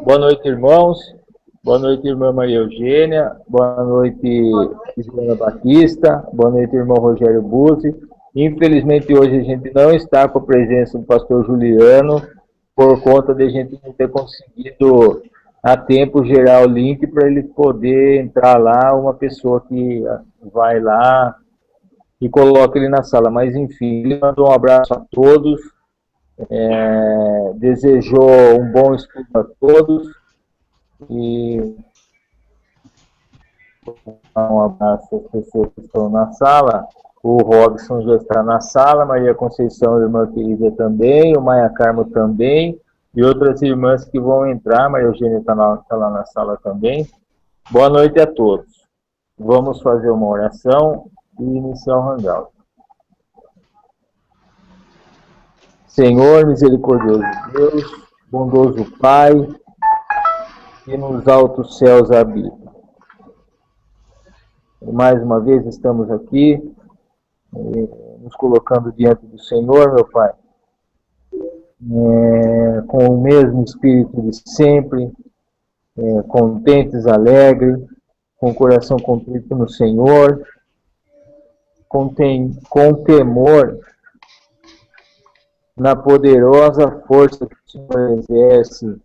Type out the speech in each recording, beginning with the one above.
Boa noite, irmãos. Boa noite, irmã Maria Eugênia. Boa noite, Isabela Batista. Boa noite, irmão Rogério Buzzi. Infelizmente, hoje a gente não está com a presença do pastor Juliano, por conta de a gente não ter conseguido a tempo gerar o link para ele poder entrar lá, uma pessoa que vai lá e coloca ele na sala. Mas, enfim, ele mandou um abraço a todos, desejou um bom estudo a todos. E um abraço às pessoas que estão na sala. O Robson já está na sala, Maria Conceição, irmã querida, também, o Maia Carmo também, e outras irmãs que vão entrar. Maria Eugênia está lá na sala também. Boa noite a todos. Vamos fazer uma oração e iniciar o hangout. Senhor, misericordioso Deus, bondoso Pai, que nos altos céus habita. Mais uma vez estamos aqui, nos colocando diante do Senhor, meu Pai, com o mesmo espírito de sempre, contentes, alegres, com o coração contrito no Senhor, com temor na poderosa força que o Senhor exerce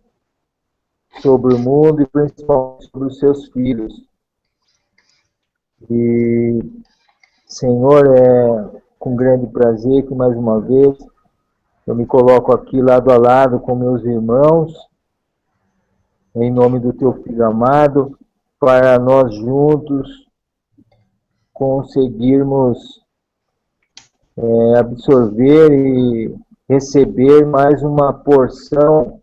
sobre o mundo e principalmente sobre os seus filhos. E, Senhor, é com grande prazer que mais uma vez eu me coloco aqui lado a lado com meus irmãos, em nome do teu Filho amado, para nós juntos conseguirmos absorver e receber mais uma porção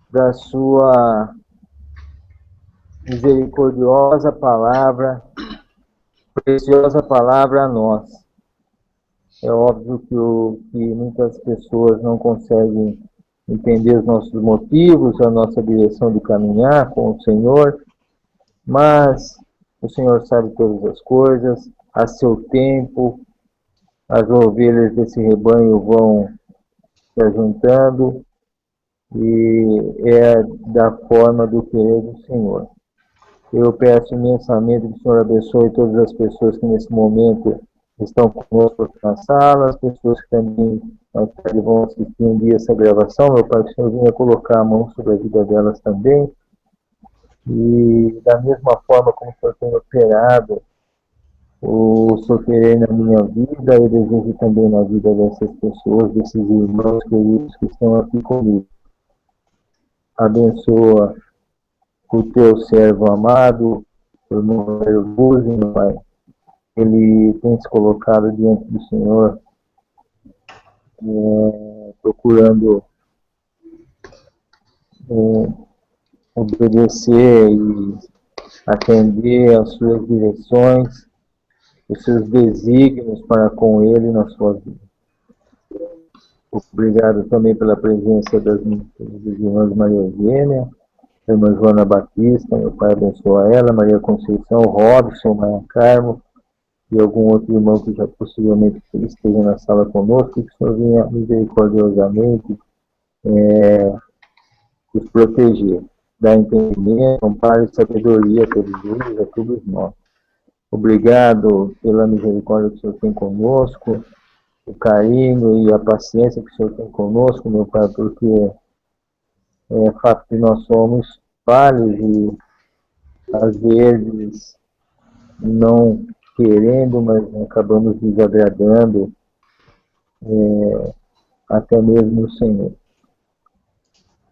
da sua misericordiosa palavra, preciosa palavra a nós. É óbvio que muitas pessoas não conseguem entender os nossos motivos, a nossa direção de caminhar com o Senhor, mas o Senhor sabe todas as coisas, a seu tempo, as ovelhas desse rebanho vão se ajuntando e é da forma do querer do Senhor. Eu peço imensamente que o Senhor abençoe todas as pessoas que nesse momento estão conosco aqui na sala, as pessoas que também vão assistir um dia essa gravação, meu Pai, que o Senhor venha colocar a mão sobre a vida delas também. E da mesma forma como o Senhor tem operado o Soterei na minha vida, eu desejo também na vida dessas pessoas, desses irmãos queridos que estão aqui comigo. Abençoa o teu servo amado, o irmão Buzzi, meu Pai. Ele tem se colocado diante do Senhor, procurando obedecer e atender às suas direções, os seus desígnios para com ele na sua vida. Obrigado também pela presença das irmãs Maria Eugênia, a irmã Joana Batista, meu Pai abençoa ela, Maria Conceição, Robson, Maia Carmo e algum outro irmão que já possivelmente esteja na sala conosco, que o Senhor venha misericordiosamente nos proteger, dar entendimento, amparo e sabedoria a todos eles, a todos nós. Obrigado pela misericórdia que o Senhor tem conosco, o carinho e a paciência que o Senhor tem conosco, meu Pai, porque é fato que nós somos falhos e às vezes não querendo, mas acabamos desagradando até mesmo o Senhor.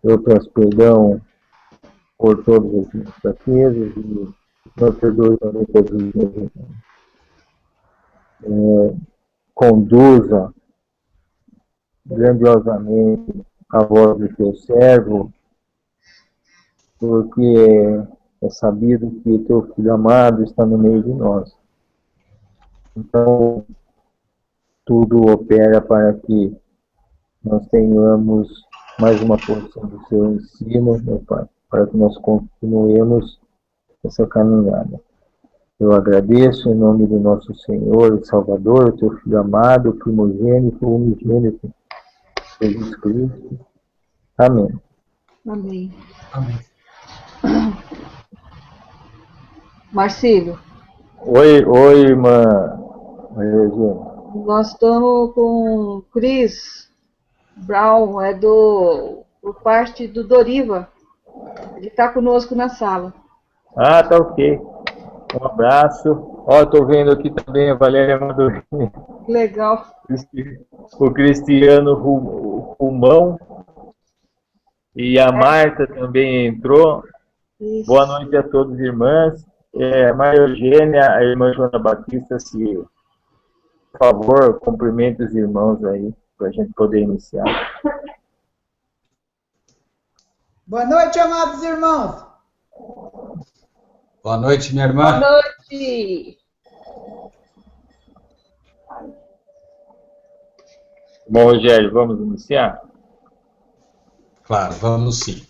Eu peço perdão por todas as minhas fraquezas e não perdoe também todos os meus erros. Conduza grandiosamente a voz do teu servo, porque é sabido que o teu Filho amado está no meio de nós. Então, tudo opera para que nós tenhamos mais uma porção do seu ensino, meu Pai, para que nós continuemos essa caminhada. Eu agradeço em nome do nosso Senhor e Salvador, o teu Filho amado, primogênito, unigênito, Jesus Cristo. Amém. Amém. Amém. Marcílio. Oi, irmã. Oi, Regina. Nós estamos com o Chris Brown, por parte do Doriva. Ele está conosco na sala. Ah, tá ok. Um abraço. Ó, tô vendo aqui também a Valéria Madureira. Legal. O Cristiano Rumão. E a Marta também entrou. Isso. Boa noite a todos, irmãs. Maria Eugênia, a irmã Joana Batista, se por favor, cumprimente os irmãos aí, para a gente poder iniciar. Boa noite, amados irmãos. Boa noite, minha irmã. Boa noite. Bom, Rogério, vamos iniciar? Claro, vamos sim.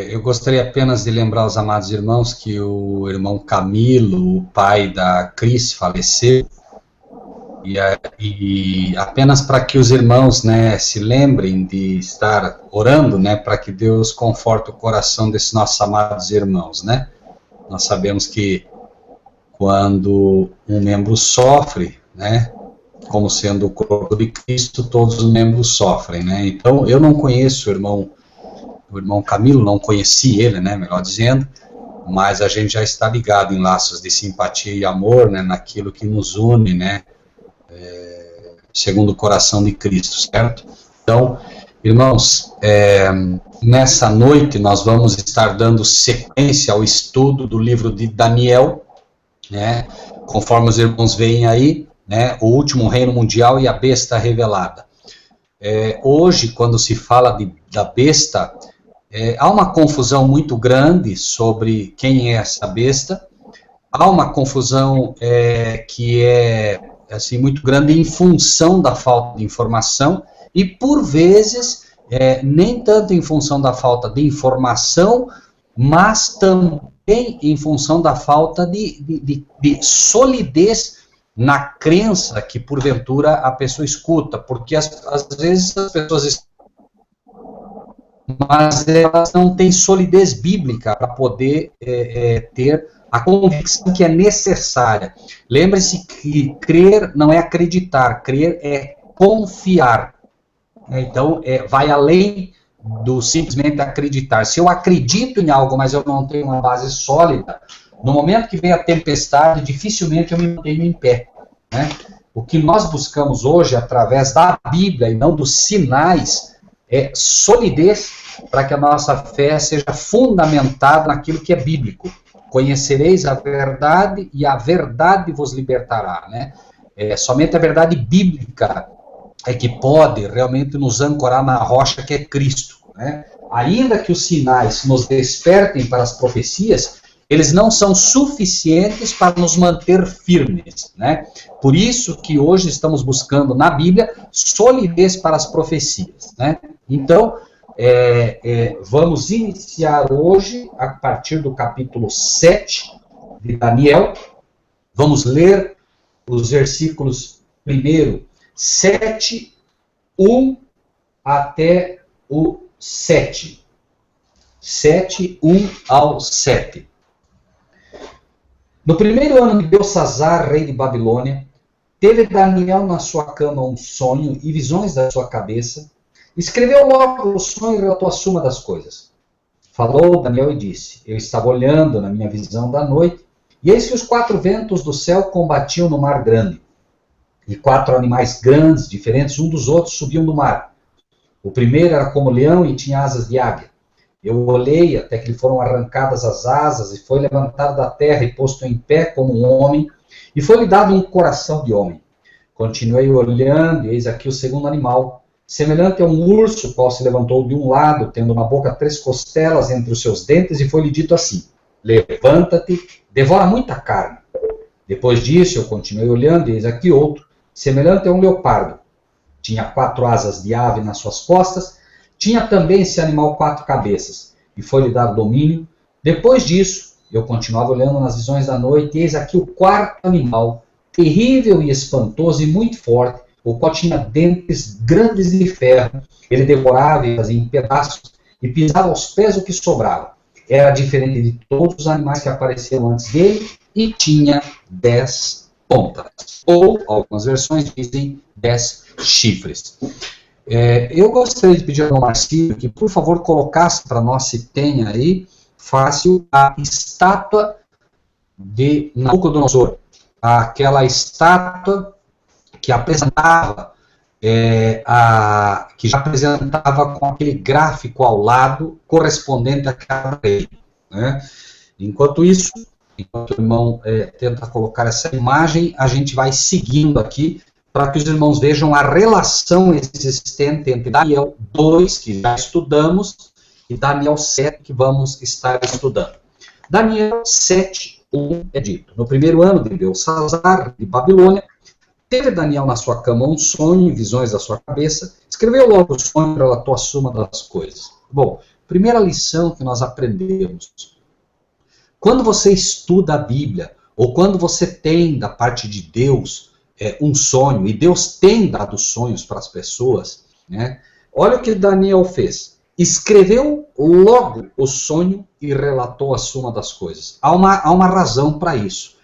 Eu gostaria apenas de lembrar aos amados irmãos que o irmão Camilo, o pai da Cris, faleceu, e apenas para que os irmãos, né, se lembrem de estar orando, né, para que Deus conforte o coração desses nossos amados irmãos, né. Nós sabemos que quando um membro sofre, né, como sendo o corpo de Cristo, todos os membros sofrem, né. Então, eu não conheço o irmão Camilo, não conheci ele, né, melhor dizendo, mas a gente já está ligado em laços de simpatia e amor, né, naquilo que nos une, né, segundo o coração de Cristo, certo? Então, irmãos, nessa noite nós vamos estar dando sequência ao estudo do livro de Daniel, né, conforme os irmãos veem aí, né, o último reino mundial e a besta revelada. Hoje, quando se fala da besta, há uma confusão muito grande sobre quem é essa besta, há uma confusão que é assim, muito grande em função da falta de informação e, por vezes, nem tanto em função da falta de informação, mas também em função da falta de solidez na crença que, porventura, a pessoa escuta, porque às vezes as pessoas, mas elas não têm solidez bíblica para poder ter a convicção que é necessária. Lembre-se que crer não é acreditar, crer é confiar. Então, vai além do simplesmente acreditar. Se eu acredito em algo, mas eu não tenho uma base sólida, no momento que vem a tempestade, dificilmente eu me mantenho em pé, né? O que nós buscamos hoje, através da Bíblia e não dos sinais, é solidez para que a nossa fé seja fundamentada naquilo que é bíblico. Conhecereis a verdade e a verdade vos libertará, né? Somente a verdade bíblica é que pode realmente nos ancorar na rocha que é Cristo, né? Ainda que os sinais nos despertem para as profecias, eles não são suficientes para nos manter firmes, né? Por isso que hoje estamos buscando na Bíblia solidez para as profecias, né? Então, vamos iniciar hoje, a partir do capítulo 7 de Daniel. Vamos ler os versículos 7, 1 até o 7. 7, 1 ao 7. No primeiro ano de Belsazar, rei de Babilônia, teve Daniel na sua cama um sonho e visões da sua cabeça. Escreveu logo o sonho e relatou a suma das coisas. Falou Daniel e disse: Eu estava olhando na minha visão da noite, e eis que os 4 ventos do céu combatiam no mar grande. E 4 animais grandes, diferentes um dos outros, subiam do mar. O primeiro era como leão e tinha asas de águia. Eu olhei até que lhe foram arrancadas as asas, e foi levantado da terra e posto em pé como um homem, e foi-lhe dado um coração de homem. Continuei olhando, e eis aqui o segundo animal, semelhante a um urso, o qual se levantou de um lado, tendo na boca 3 costelas entre os seus dentes, e foi-lhe dito assim: Levanta-te, devora muita carne. Depois disso, eu continuei olhando, e eis aqui outro, semelhante a um leopardo. Tinha 4 asas de ave nas suas costas, tinha também esse animal 4 cabeças, e foi-lhe dado domínio. Depois disso, eu continuava olhando nas visões da noite, e eis aqui o 4º animal, terrível e espantoso e muito forte, o qual tinha dentes grandes de ferro. Ele devorava e fazia em pedaços e pisava aos pés o que sobrava. Era diferente de todos os animais que apareceram antes dele e tinha 10 pontas. Ou, algumas versões dizem 10 chifres. Eu gostaria de pedir ao Marcílio que, por favor, colocasse para nós, se tem aí, fácil, a estátua de Nabucodonosor. Aquela estátua que apresentava, que já apresentava com aquele gráfico ao lado correspondente a cada rei, né? Enquanto isso, enquanto o irmão tenta colocar essa imagem, a gente vai seguindo aqui para que os irmãos vejam a relação existente entre Daniel 2, que já estudamos, e Daniel 7, que vamos estar estudando. Daniel 7:1 é dito: no primeiro ano de Belsazar, de Babilônia, teve Daniel na sua cama um sonho e visões da sua cabeça, escreveu logo o sonho e relatou a suma das coisas. Bom, primeira lição que nós aprendemos: quando você estuda a Bíblia, ou quando você tem da parte de Deus um sonho, e Deus tem dado sonhos para as pessoas, né? Olha o que Daniel fez. Escreveu logo o sonho e relatou a suma das coisas. Há uma razão para isso.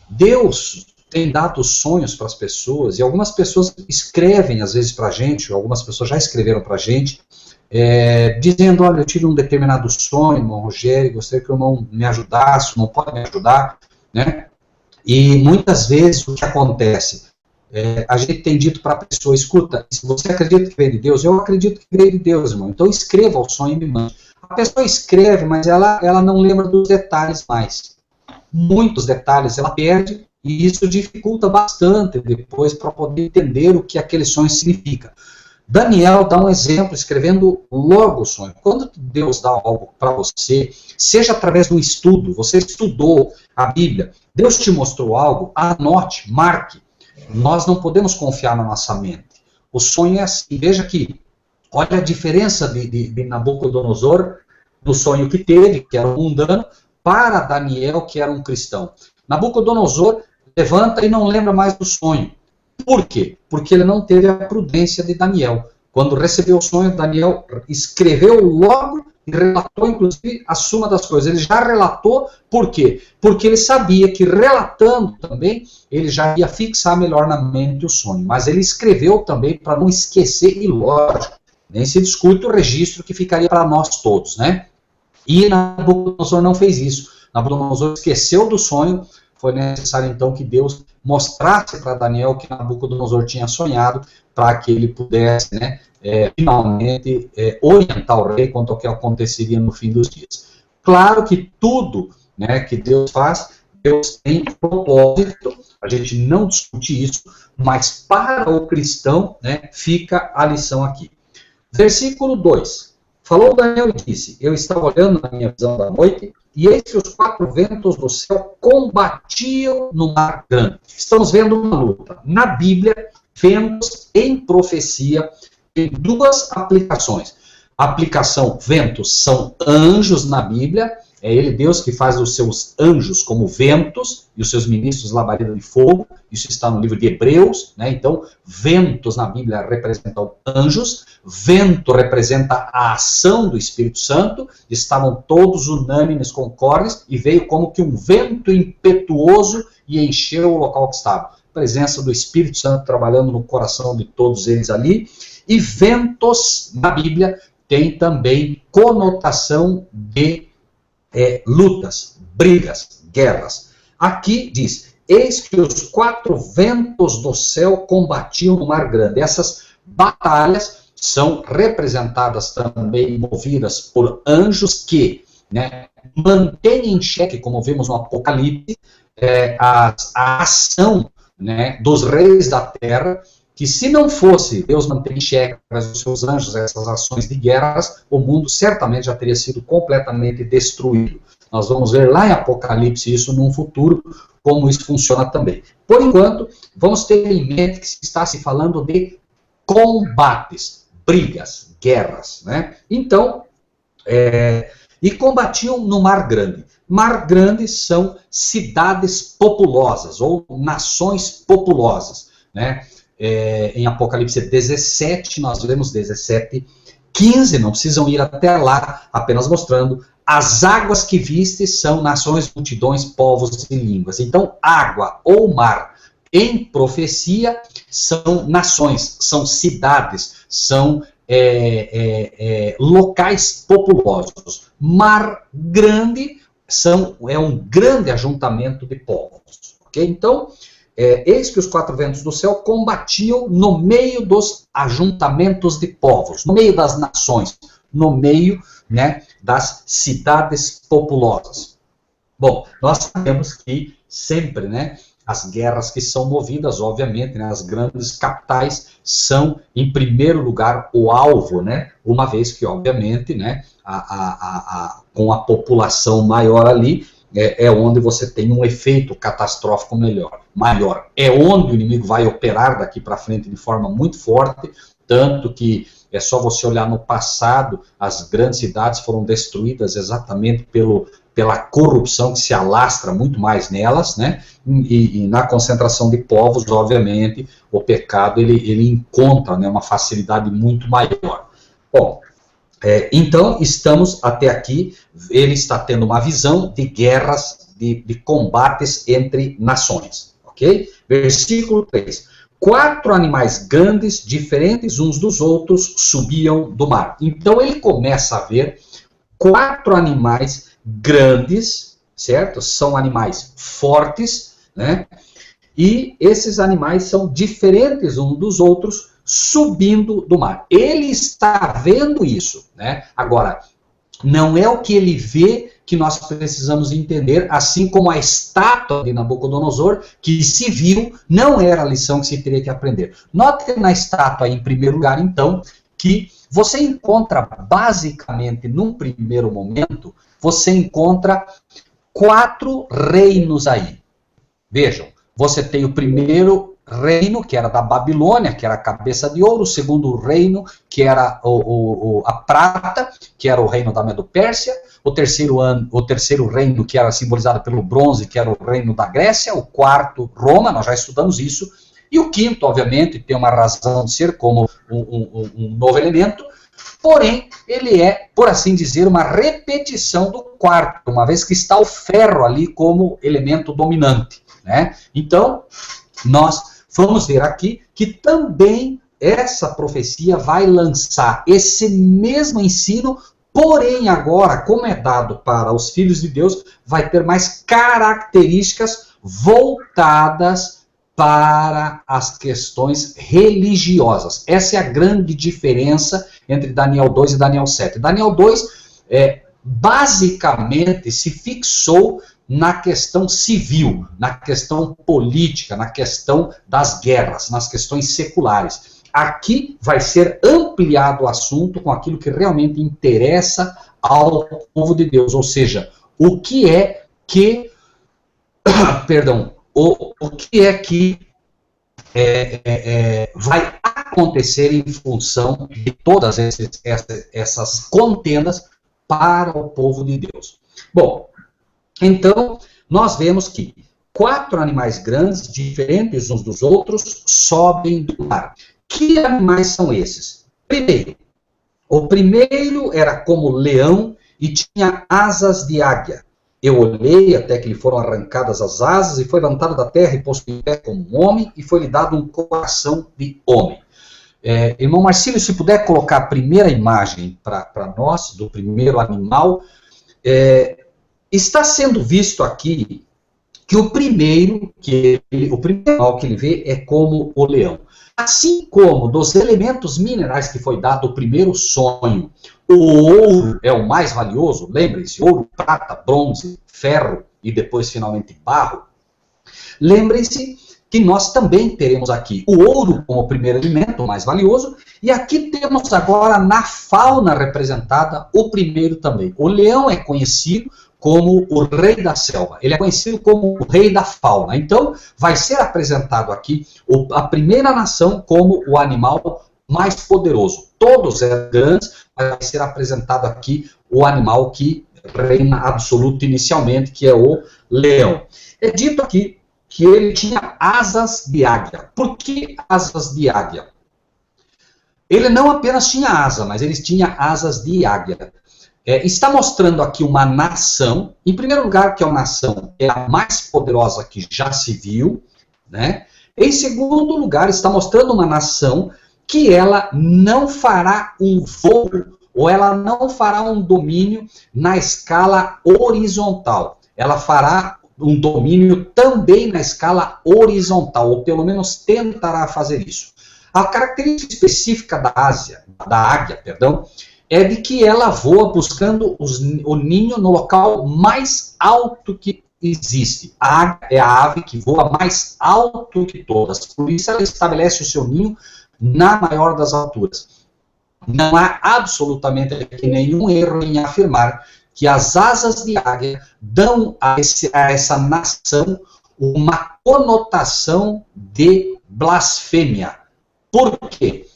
Deus tem dado sonhos para as pessoas, e algumas pessoas escrevem às vezes para a gente, algumas pessoas já escreveram para a gente, dizendo: olha, eu tive um determinado sonho, irmão Rogério, gostaria que o irmão me ajudasse, não pode me ajudar, né? E muitas vezes o que acontece, a gente tem dito para a pessoa: escuta, se você acredita que veio de Deus, eu acredito que veio de Deus, irmão, então escreva o sonho e me mande. A pessoa escreve, mas ela não lembra dos detalhes mais. Muitos detalhes ela perde, e isso dificulta bastante depois para poder entender o que aquele sonho significa. Daniel dá um exemplo escrevendo logo o sonho. Quando Deus dá algo para você, seja através do estudo, você estudou a Bíblia, Deus te mostrou algo, anote, marque. Nós não podemos confiar na nossa mente. O sonho é assim. Veja aqui, olha a diferença de Nabucodonosor, do sonho que teve, que era um mundano, para Daniel, que era um cristão. Nabucodonosor levanta e não lembra mais do sonho. Por quê? Porque ele não teve a prudência de Daniel. Quando recebeu o sonho, Daniel escreveu logo e relatou, inclusive, a suma das coisas. Ele já relatou, por quê? Porque ele sabia que, relatando também, ele já ia fixar melhor na mente o sonho. Mas ele escreveu também para não esquecer, e lógico, nem se discute o registro que ficaria para nós todos, né? E Nabucodonosor não fez isso. Nabucodonosor esqueceu do sonho. Foi necessário, então, que Deus mostrasse para Daniel que Nabucodonosor tinha sonhado, para que ele pudesse, né, finalmente, orientar o rei quanto ao que aconteceria no fim dos dias. Claro que tudo, né, que Deus faz, Deus tem propósito, a gente não discute isso, mas para o cristão, né, fica a lição aqui. Versículo 2. Falou Daniel e disse: eu estava olhando na minha visão da noite, e eis que os 4 ventos do céu combatiam no mar grande. Estamos vendo uma luta. Na Bíblia, ventos em profecia tem 2 aplicações. A aplicação ventos são anjos na Bíblia. É ele, Deus, que faz os seus anjos como ventos e os seus ministros labareda de fogo. Isso está no livro de Hebreus, né? Então, ventos na Bíblia representam anjos. Vento representa a ação do Espírito Santo. Estavam todos unânimes, concordes, e veio como que um vento impetuoso e encheu o local que estava. A presença do Espírito Santo trabalhando no coração de todos eles ali. E ventos na Bíblia tem também conotação de lutas, brigas, guerras. Aqui diz: eis que os 4 ventos do céu combatiam no mar grande. Essas batalhas são representadas também, movidas por anjos que, né, mantêm em xeque, como vimos no Apocalipse, a ação, né, dos reis da terra, que se não fosse Deus manter em xeque através dos seus anjos essas ações de guerras, o mundo certamente já teria sido completamente destruído. Nós vamos ver lá em Apocalipse isso num futuro, como isso funciona também. Por enquanto, vamos ter em mente que se está se falando de combates, brigas, guerras, né? Então, e combatiam no Mar Grande. Mar Grande são cidades populosas, ou nações populosas, né? em Apocalipse 17, nós vemos 17:15, não precisam ir até lá, apenas mostrando: as águas que vistes são nações, multidões, povos e línguas. Então, água ou mar, em profecia, são nações, são cidades, são locais populosos. Mar grande é um grande ajuntamento de povos. Okay? Então, eis que os 4 ventos do céu combatiam no meio dos ajuntamentos de povos, no meio das nações, no meio, né, das cidades populosas. Bom, nós sabemos que sempre, né, as guerras que são movidas, obviamente, né, as grandes capitais são, em primeiro lugar, o alvo, né, uma vez que, obviamente, né, com a população maior ali, é onde você tem um efeito catastrófico maior. É onde o inimigo vai operar daqui para frente de forma muito forte, tanto que é só você olhar no passado, as grandes cidades foram destruídas exatamente pela corrupção que se alastra muito mais nelas, né? E na concentração de povos, obviamente, o pecado ele encontra, né, uma facilidade muito maior. Bom, então, estamos até aqui, ele está tendo uma visão de guerras, de combates entre nações, ok? Versículo 3. 4 animais grandes, diferentes uns dos outros, subiam do mar. Então, ele começa a ver 4 animais grandes, certo? São animais fortes, né? E esses animais são diferentes uns dos outros, subindo do mar. Ele está vendo isso, né? Agora, não é o que ele vê que nós precisamos entender, assim como a estátua de Nabucodonosor, que se viu, não era a lição que se teria que aprender. Note na estátua, em primeiro lugar, então, que você encontra, basicamente, num primeiro momento, você encontra 4 reinos aí. Vejam, você tem o primeiro reino, que era da Babilônia, que era a cabeça de ouro; o segundo reino, que era a prata, que era o reino da Medo-Pérsia; o terceiro reino, que era simbolizado pelo bronze, que era o reino da Grécia; o quarto, Roma, nós já estudamos isso; e o quinto, obviamente, tem uma razão de ser como um novo elemento, porém, ele é, por assim dizer, uma repetição do quarto, uma vez que está o ferro ali como elemento dominante, né? Então, nós vamos ver aqui que também essa profecia vai lançar esse mesmo ensino, porém agora, como é dado para os filhos de Deus, vai ter mais características voltadas para as questões religiosas. Essa é a grande diferença entre Daniel 2 e Daniel 7. Daniel 2, basicamente, se fixou na questão civil, na questão política, na questão das guerras, nas questões seculares. Aqui vai ser ampliado o assunto com aquilo que realmente interessa ao povo de Deus, ou seja, o que é que, o que é que vai acontecer em função de todas essas contendas para o povo de Deus. Bom, então, nós vemos que 4 animais grandes, diferentes uns dos outros, sobem do mar. Que animais são esses? O primeiro era como leão e tinha asas de águia. Eu olhei até que lhe foram arrancadas as asas e foi levantado da terra e posto em pé como um homem e foi-lhe dado um coração de homem. Irmão Marcílio, se puder colocar a primeira imagem para nós, do primeiro animal, está sendo visto aqui que o primeiro animal que ele vê é como o leão. Assim como dos elementos minerais que foi dado o primeiro sonho, o ouro é o mais valioso, lembrem-se, ouro, prata, bronze, ferro e depois finalmente barro. Lembrem-se que nós também teremos aqui o ouro como o primeiro elemento, o mais valioso, e aqui temos agora na fauna representada o primeiro também. O leão é conhecido como o rei da selva, ele é conhecido como o rei da fauna. Então, vai ser apresentado aqui a primeira nação como o animal mais poderoso. Todos eram grandes, mas vai ser apresentado aqui o animal que reina absoluto inicialmente, que é o leão. É dito aqui que ele tinha asas de águia. Por que asas de águia? Ele não apenas tinha asa, mas ele tinha asas de águia. Está mostrando aqui uma nação, em primeiro lugar, que é uma nação que é a mais poderosa que já se viu, né? Em segundo lugar, está mostrando uma nação que ela não fará um voo, ou ela não fará um domínio na escala horizontal. Ela fará um domínio também na escala horizontal, ou pelo menos tentará fazer isso. A característica específica da águia, é de que ela voa buscando o ninho no local mais alto que existe. A águia é a ave que voa mais alto que todas, por isso ela estabelece o seu ninho na maior das alturas. Não há absolutamente nenhum erro em afirmar que as asas de águia dão a essa nação uma conotação de blasfêmia. Por quê?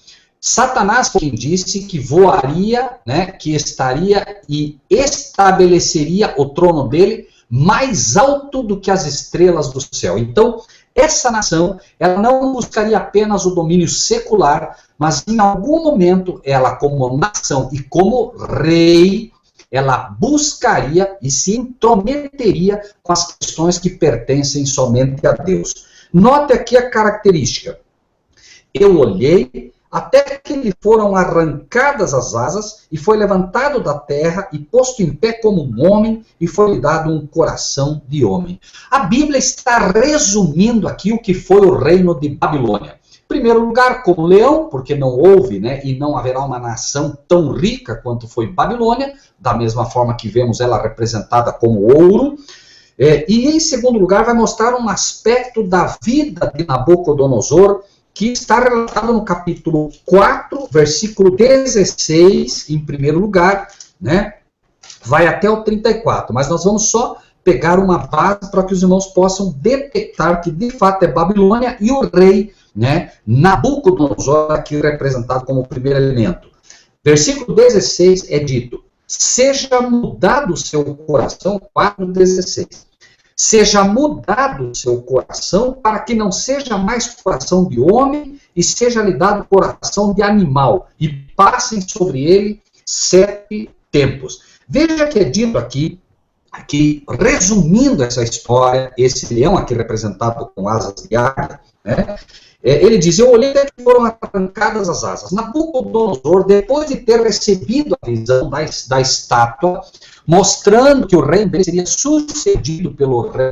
Satanás foi quem disse que voaria, né, que estaria e estabeleceria o trono dele mais alto do que as estrelas do céu. Então, essa nação, ela não buscaria apenas o domínio secular, mas em algum momento, ela como nação e como rei, ela buscaria e se intrometeria com as questões que pertencem somente a Deus. Note aqui a característica. Eu olhei, até que lhe foram arrancadas as asas, e foi levantado da terra, e posto em pé como um homem, e foi-lhe dado um coração de homem. A Bíblia está resumindo aqui o que foi o reino de Babilônia. Em primeiro lugar, como leão, porque não houve, né, e não haverá uma nação tão rica quanto foi Babilônia, da mesma forma que vemos ela representada como ouro. E em segundo lugar, vai mostrar um aspecto da vida de Nabucodonosor, que está relatado no capítulo 4, versículo 16, em primeiro lugar, né? Vai até o 34, mas nós vamos só pegar uma base para que os irmãos possam detectar que de fato é Babilônia e o rei, né, Nabucodonosor, aqui representado como o primeiro elemento. Versículo 16 é dito: seja mudado o seu coração, 4:16. Seja mudado o seu coração, para que não seja mais coração de homem, e seja lhe dado coração de animal, e passem sobre ele 7 tempos. Veja que é dito aqui, resumindo essa história, esse leão aqui representado com asas de águia, né? Ele diz: eu olhei até que foram arrancadas as asas. Nabucodonosor, depois de ter recebido a visão da estátua, mostrando que o reino dele seria sucedido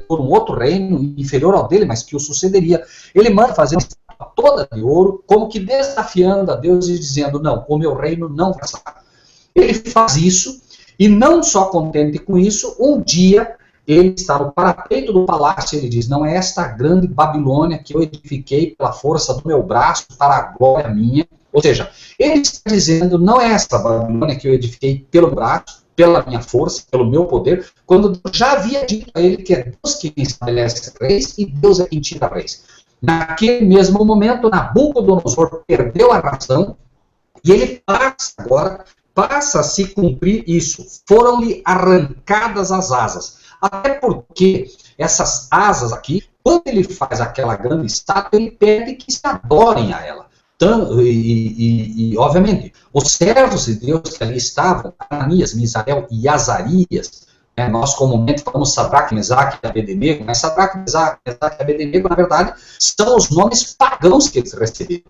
por um outro reino inferior ao dele, mas que o sucederia, ele manda fazer uma estátua toda de ouro, como que desafiando a Deus e dizendo: não, o meu reino não vai passar. Ele faz isso, e não só contente com isso, um dia ele está no parapeito do palácio, ele diz: não é esta grande Babilônia que eu edifiquei pela força do meu braço para a glória minha. Ou seja, ele está dizendo: não é esta Babilônia que eu edifiquei pelo braço, pela minha força, pelo meu poder, quando já havia dito a ele que é Deus quem estabelece reis e Deus é quem tira reis. Naquele mesmo momento, Nabucodonosor perdeu a razão e ele passa a se cumprir isso. Foram-lhe arrancadas as asas. Até porque essas asas aqui, quando ele faz aquela grande estátua, ele pede que se adorem a ela. Obviamente, os servos de Deus que ali estavam, Ananias, Misael e Azarias, né, nós comumente falamos Sadraque, Mesaque e Abednego, mas Sadraque, Mesaque e Abednego, na verdade, são os nomes pagãos que eles receberam.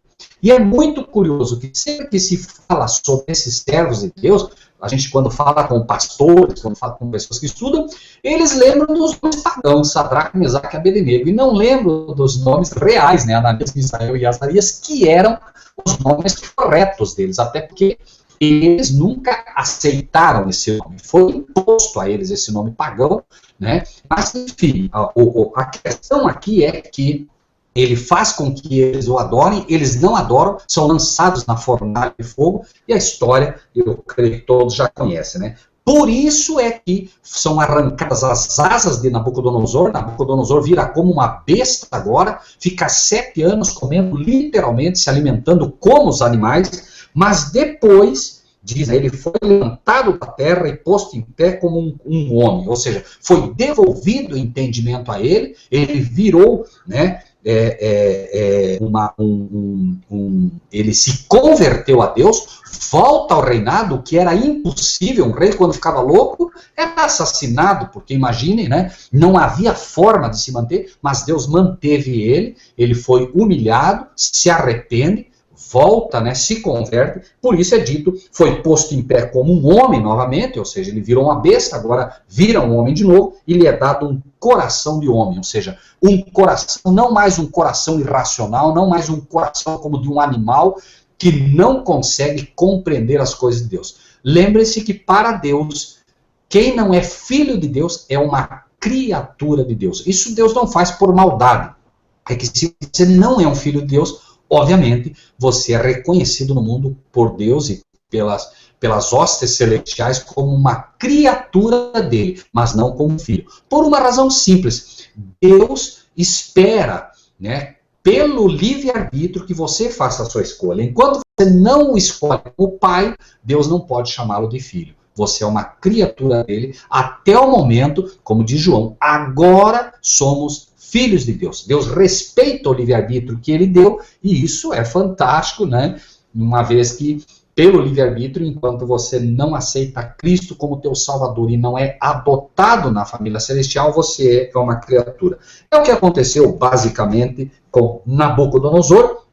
E é muito curioso que sempre que se fala sobre esses servos de Deus, a gente quando fala com pastores, quando fala com pessoas que estudam, eles lembram dos nomes pagãos, Sadraque, Mesaque e Abednego, e não lembram dos nomes reais, né, Ananias, Misael e Azarias, que eram os nomes corretos deles, até porque eles nunca aceitaram esse nome, foi imposto a eles esse nome pagão, né? Mas enfim, a questão aqui é que ele faz com que eles o adorem, eles não adoram, são lançados na fornalha de fogo, e a história, eu creio que todos já conhecem, né? Por isso é que são arrancadas as asas de Nabucodonosor. Nabucodonosor vira como uma besta agora, fica 7 anos comendo, literalmente se alimentando como os animais, mas depois diz, ele foi levantado da terra e posto em pé como um homem, ou seja, foi devolvido o entendimento a ele, ele virou, né, ele se converteu a Deus, volta ao reinado, o que era impossível. Um rei, quando ficava louco, era assassinado, porque imaginem, né, não havia forma de se manter, mas Deus manteve ele foi humilhado, se arrepende, volta, né, se converte, por isso é dito, foi posto em pé como um homem novamente, ou seja, ele virou uma besta, agora vira um homem de novo, e lhe é dado um coração de homem, ou seja, um coração, não mais um coração irracional, não mais um coração como de um animal, que não consegue compreender as coisas de Deus. Lembre-se que para Deus, quem não é filho de Deus é uma criatura de Deus. Isso Deus não faz por maldade. É que se você não é um filho de Deus, obviamente, você é reconhecido no mundo por Deus e pelas hostes celestiais como uma criatura dele, mas não como filho. Por uma razão simples. Deus espera, né, pelo livre-arbítrio que você faça a sua escolha. Enquanto você não escolhe o pai, Deus não pode chamá-lo de filho. Você é uma criatura dele até o momento, como diz João, agora somos filhos de Deus. Deus respeita o livre-arbítrio que ele deu, e isso é fantástico, né? Uma vez que, pelo livre-arbítrio, enquanto você não aceita Cristo como teu Salvador e não é adotado na família celestial, você é uma criatura. É o que aconteceu, basicamente, com Nabucodonosor,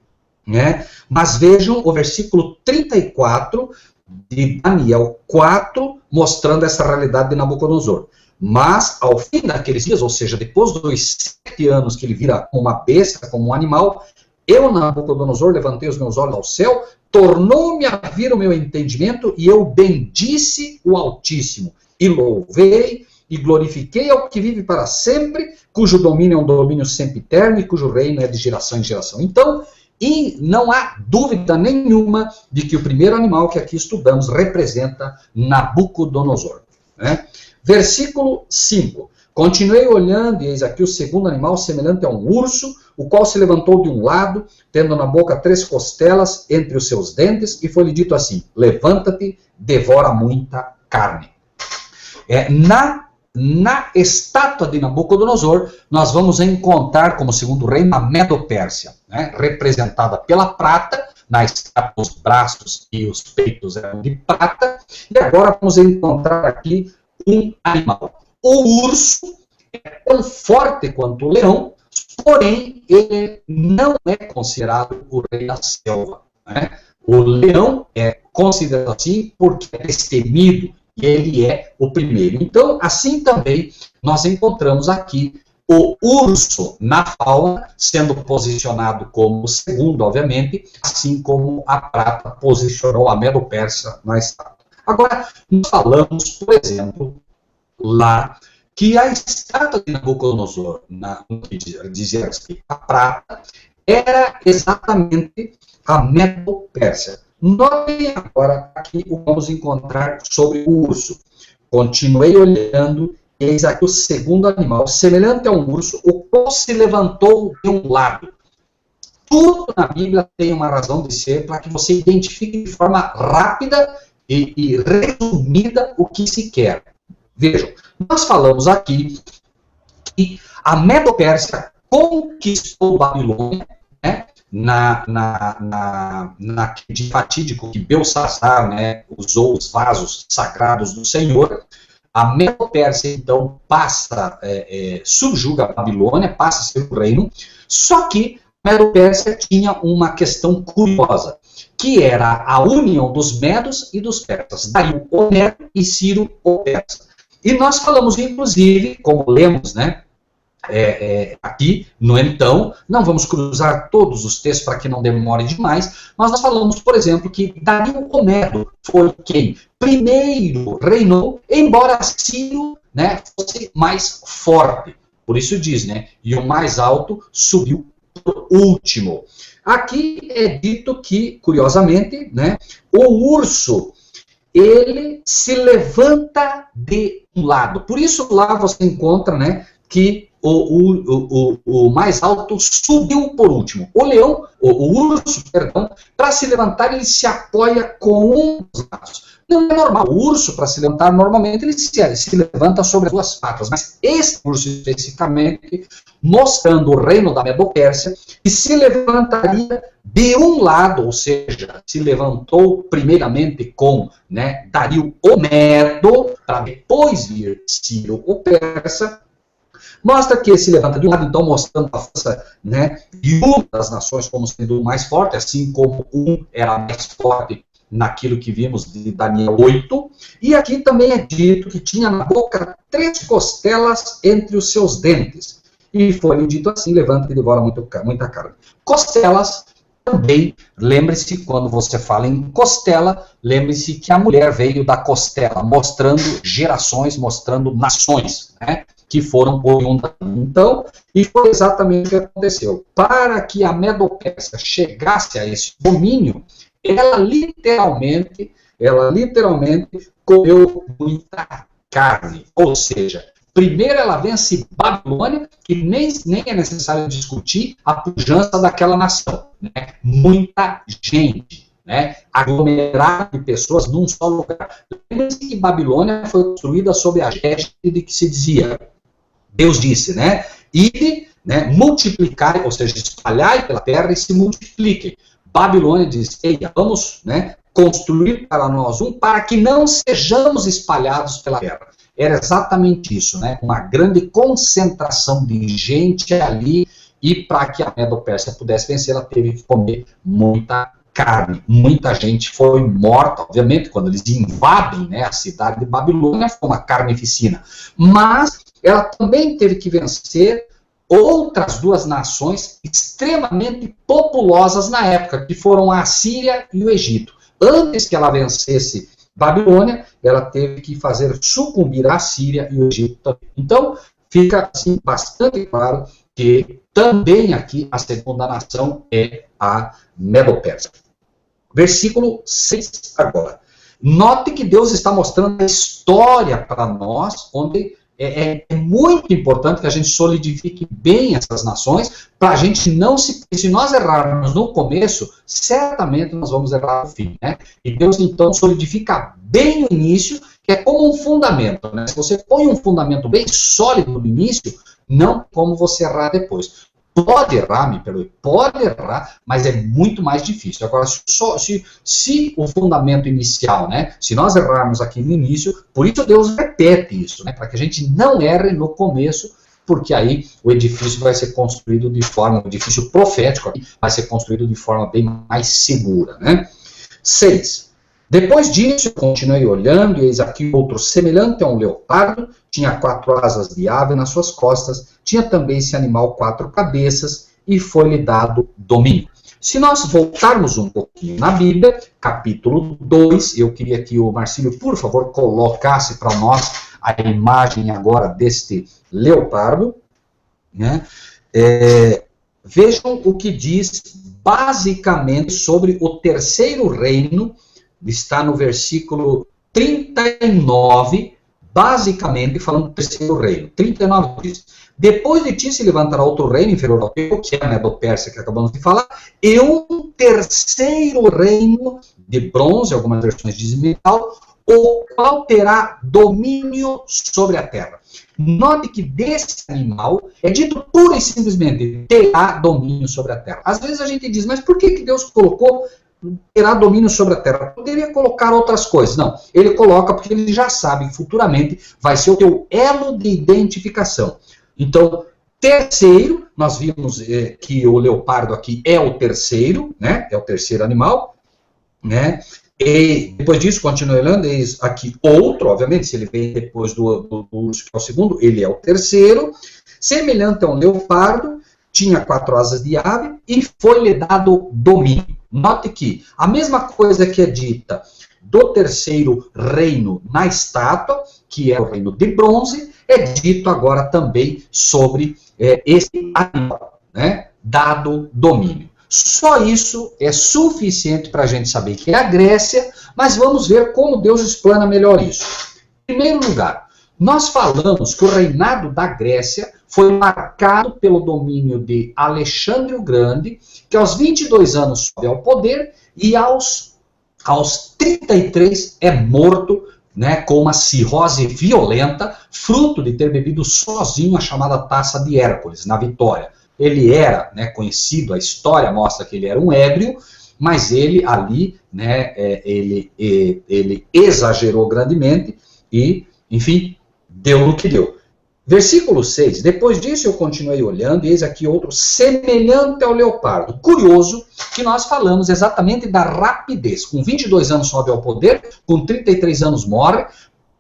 né? Mas vejam o versículo 34 de Daniel 4, mostrando essa realidade de Nabucodonosor. Mas, ao fim daqueles dias, ou seja, depois dos 7 anos que ele vira uma besta, como um animal, eu, Nabucodonosor, levantei os meus olhos ao céu, tornou-me a vir o meu entendimento, e eu bendisse o Altíssimo, e louvei e glorifiquei ao que vive para sempre, cujo domínio é um domínio sempre eterno, e cujo reino é de geração em geração. Então, e não há dúvida nenhuma de que o primeiro animal que aqui estudamos representa Nabucodonosor, né? Versículo 5. Continuei olhando, e eis aqui o segundo animal, semelhante a um urso, o qual se levantou de um lado, tendo na boca 3 costelas entre os seus dentes, e foi-lhe dito assim: levanta-te, devora muita carne. Na estátua de Nabucodonosor, nós vamos encontrar como segundo reino a Medo-Pérsia, né, representada pela prata. Na estátua, os braços e os peitos eram de prata, e agora vamos encontrar aqui um animal. O urso é tão forte quanto o leão, porém ele não é considerado o rei da selva, né? O leão é considerado assim porque é destemido, e ele é o primeiro. Então, assim também, nós encontramos aqui o urso na fauna, sendo posicionado como o segundo, obviamente, assim como a prata posicionou a Medo-Persa na estátua. Agora, nós falamos, por exemplo, lá, que a estátua de Nabucodonosor, dizia que a prata, era exatamente a Medo-Pérsia. Notem agora aqui o que vamos encontrar sobre o urso. Continuei olhando, e eis aqui o segundo animal, semelhante a um urso, o qual se levantou de um lado. Tudo na Bíblia tem uma razão de ser para que você identifique de forma rápida e resumida o que se quer. Vejam, nós falamos aqui que a Medo-Pérsia conquistou Babilônia, né, naquele fatídico que Belsassar, né, usou os vasos sagrados do Senhor. A Medo-Pérsia, então, subjuga a Babilônia, passa a ser o reino, só que a Medo-Pérsia tinha uma questão curiosa, que era a união dos medos e dos persas. Daí o Homero e Ciro o persa. E nós falamos, inclusive, como lemos, né, aqui, no então, não vamos cruzar todos os textos para que não demore demais, mas nós falamos, por exemplo, que Dario Homero foi quem primeiro reinou, embora Ciro, né, fosse mais forte. Por isso diz, né, e o mais alto subiu por último. Aqui é dito que, curiosamente, né, o urso, ele se levanta de um lado. Por isso lá você encontra, né, que o mais alto subiu por último. O urso, perdão, para se levantar, ele se apoia com um dos lados. Não é normal. O urso, para se levantar, normalmente ele se levanta sobre as duas patas. Mas esse urso, especificamente, mostrando o reino da Medo-Pérsia, que se levantaria de um lado, ou seja, se levantou primeiramente com, né, Dario o Medo, para depois vir Ciro o Persa. Mostra que ele se levanta de um lado, então mostrando a força, né, de uma das nações como sendo o mais forte, assim como um era mais forte naquilo que vimos de Daniel 8. E aqui também é dito que tinha na boca 3 costelas entre os seus dentes. E foi dito assim, levanta e devora muita carne. Costelas também, lembre-se, quando você fala em costela, lembre-se que a mulher veio da costela, mostrando gerações, mostrando nações, né, que foram oriundas. Então, e foi exatamente o que aconteceu. Para que a Medo-Pérsia chegasse a esse domínio, ela literalmente comeu muita carne. Ou seja, primeiro ela vence Babilônia, que nem é necessário discutir a pujança daquela nação, né? Muita gente, né? Aglomerado de pessoas num só lugar. Lembre-se que Babilônia foi construída sob a égide que se dizia, Deus disse, né? Ide, né, multiplicai, ou seja, espalhai pela terra e se multipliquem. Babilônia diz, ei, vamos, né, construir para nós para que não sejamos espalhados pela terra. Era exatamente isso, né? Uma grande concentração de gente ali, e para que a Medo-Pérsia pudesse vencer, ela teve que comer muita carne. Muita gente foi morta, obviamente, quando eles invadem, né, a cidade de Babilônia, foi uma carnificina. Mas ela também teve que vencer outras 2 nações extremamente populosas na época, que foram a Síria e o Egito. Antes que ela vencesse Babilônia, ela teve que fazer sucumbir a Síria e o Egito também. Então, fica assim, bastante claro que também aqui a segunda nação é a Medo-Pérsia. Versículo 6 agora. Note que Deus está mostrando a história para nós, onde é muito importante que a gente solidifique bem essas nações, para a gente não se nós errarmos no começo, certamente nós vamos errar no fim, né? E Deus então solidifica bem o início, que é como um fundamento, né? Se você põe um fundamento bem sólido no início, não como você errar depois. Pode errar, me perdoe, pode errar, mas é muito mais difícil. Agora, se o fundamento inicial, né, se nós errarmos aqui no início, por isso Deus repete isso, né, para que a gente não erre no começo, porque aí o edifício vai ser construído de forma, o edifício profético aqui, vai ser construído de forma bem mais segura, né. 6. Depois disso, eu continuei olhando, e eis aqui outro semelhante a um leopardo, tinha 4 asas de ave nas suas costas, tinha também esse animal 4 cabeças, e foi-lhe dado domínio. Se nós voltarmos um pouquinho na Bíblia, capítulo 2, eu queria que o Marcílio, por favor, colocasse para nós a imagem agora deste leopardo, né? Vejam o que diz basicamente sobre o terceiro reino. Está no versículo 39, basicamente falando do terceiro reino. 39 diz, depois de ti se levantará outro reino inferior ao teu, que é a Medo-Pérsia, que acabamos de falar, e um terceiro reino de bronze, algumas versões dizem metal, o qual terá domínio sobre a terra. Note que desse animal é dito pura e simplesmente, terá domínio sobre a terra. Às vezes a gente diz, mas por que Deus colocou terá domínio sobre a terra? Poderia colocar outras coisas. Não, ele coloca porque ele já sabe que futuramente vai ser o teu elo de identificação. Então, terceiro, nós vimos que o leopardo aqui é o terceiro, né? É o terceiro animal, né? E depois disso, continua olhando, eis aqui outro, obviamente, se ele vem depois do urso, que é o segundo, ele é o terceiro, semelhante a um leopardo, tinha 4 asas de ave e foi-lhe dado domínio. Note que a mesma coisa que é dita do terceiro reino na estátua, que é o reino de bronze, é dito agora também sobre esse animal, né? Dado domínio. Só isso é suficiente para a gente saber que é a Grécia, mas vamos ver como Deus explana melhor isso. Em primeiro lugar, nós falamos que o reinado da Grécia foi marcado pelo domínio de Alexandre o Grande, que aos 22 anos sobe ao poder e aos 33 é morto, né, com uma cirrose violenta, fruto de ter bebido sozinho a chamada taça de Hércules, na Vitória. Ele era, né, conhecido, a história mostra que ele era um ébrio, mas ele ali, né, ele exagerou grandemente e, enfim, deu no que deu. Versículo 6, depois disso eu continuei olhando, e eis aqui outro semelhante ao leopardo. Curioso que nós falamos exatamente da rapidez. Com 22 anos sobe ao poder, com 33 anos morre,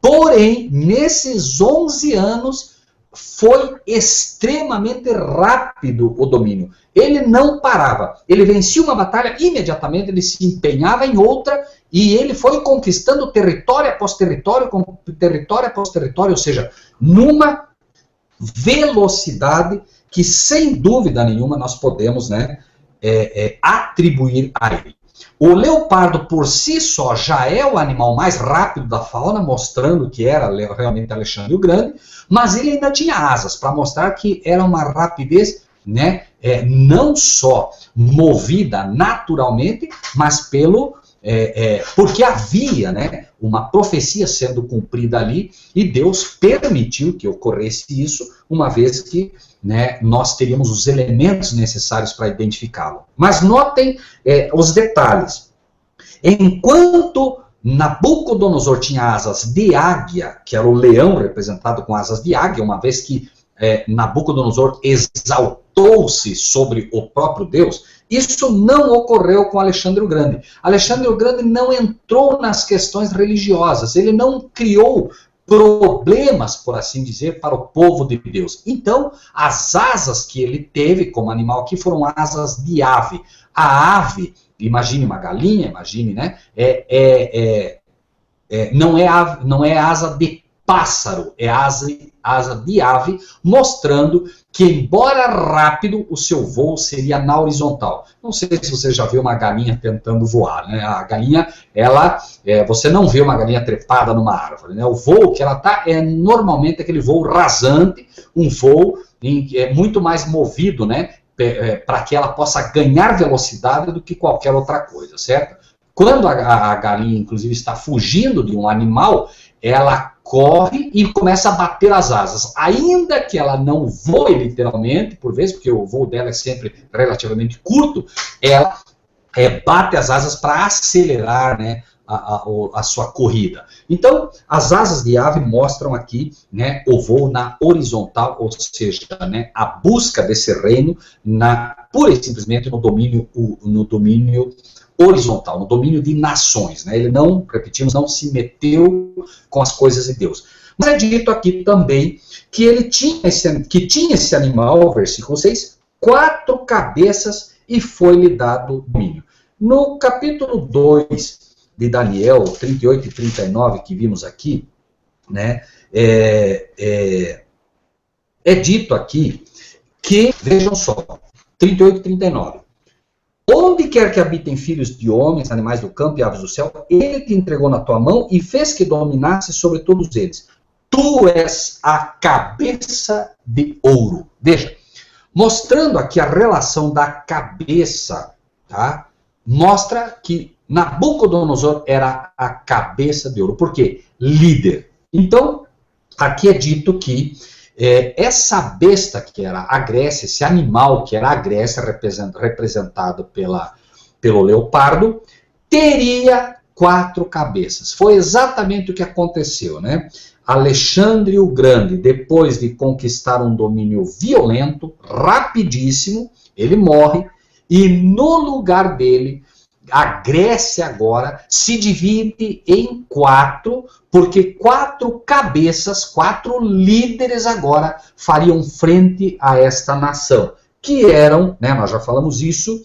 porém, nesses 11 anos, foi extremamente rápido o domínio. Ele não parava. Ele vencia uma batalha, imediatamente ele se empenhava em outra, e ele foi conquistando território após território, ou seja, numa velocidade que, sem dúvida nenhuma, nós podemos, né, atribuir a ele. O leopardo, por si só, já é o animal mais rápido da fauna, mostrando que era realmente Alexandre o Grande, mas ele ainda tinha asas, para mostrar que era uma rapidez, né, não só movida naturalmente, mas porque havia, né, uma profecia sendo cumprida ali, e Deus permitiu que ocorresse isso, uma vez que, né, nós teríamos os elementos necessários para identificá-lo. Mas notem os detalhes. Enquanto Nabucodonosor tinha asas de águia, que era o leão representado com asas de águia, uma vez que Nabucodonosor exaltou-se sobre o próprio Deus, isso não ocorreu com Alexandre o Grande. Alexandre o Grande não entrou nas questões religiosas, ele não criou problemas, por assim dizer, para o povo de Deus. Então, as asas que ele teve como animal aqui foram asas de ave. A ave, imagine uma galinha, imagine, né? Não é asa de pássaro, é asa de ave, mostrando que, embora rápido, o seu voo seria na horizontal. Não sei se você já viu uma galinha tentando voar, né? A galinha, você não vê uma galinha trepada numa árvore, né? O voo que ela está é normalmente aquele voo rasante, um voo muito mais movido, né? Para que ela possa ganhar velocidade do que qualquer outra coisa, certo? Quando a galinha, inclusive, está fugindo de um animal, ela corre e começa a bater as asas. Ainda que ela não voe literalmente, por vezes, porque o voo dela é sempre relativamente curto, ela bate as asas para acelerar, né, a sua corrida. Então, as asas de ave mostram aqui, né, o voo na horizontal, ou seja, né, a busca desse reino pura e simplesmente no domínio horizontal, no domínio de nações, né? Ele não, repetimos, não se meteu com as coisas de Deus. Mas é dito aqui também que ele tinha esse animal, versículo 6, 4 cabeças e foi-lhe dado domínio. No capítulo 2 de Daniel, 38 e 39, que vimos aqui, né, é dito aqui que, vejam só, 38 e 39, onde quer que habitem filhos de homens, animais do campo e aves do céu, ele te entregou na tua mão e fez que dominasse sobre todos eles. Tu és a cabeça de ouro. Veja, mostrando aqui a relação da cabeça, tá? Mostra que Nabucodonosor era a cabeça de ouro. Por quê? Líder. Então, aqui é dito que essa besta que era a Grécia, esse animal que era a Grécia, representado pelo leopardo, teria 4 cabeças. Foi exatamente o que aconteceu, né? Alexandre o Grande, depois de conquistar um domínio violento, rapidíssimo, ele morre, e no lugar dele, a Grécia agora se divide em 4, porque 4 cabeças, 4 líderes agora fariam frente a esta nação, que eram, né, nós já falamos isso,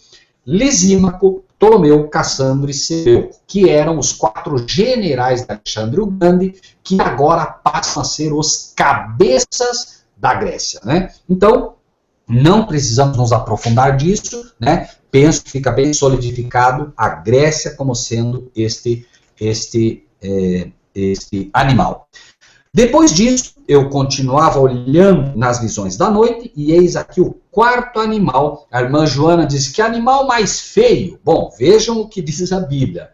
Lisímaco, Ptolomeu, Cassandro e Seleuco, que eram os 4 generais de Alexandre o Grande, que agora passam a ser os cabeças da Grécia, né? Então, não precisamos nos aprofundar disso, né? Penso que fica bem solidificado a Grécia como sendo este animal. Depois disso, eu continuava olhando nas visões da noite, e eis aqui o quarto animal. A irmã Joana diz, que animal mais feio. Bom, vejam o que diz a Bíblia.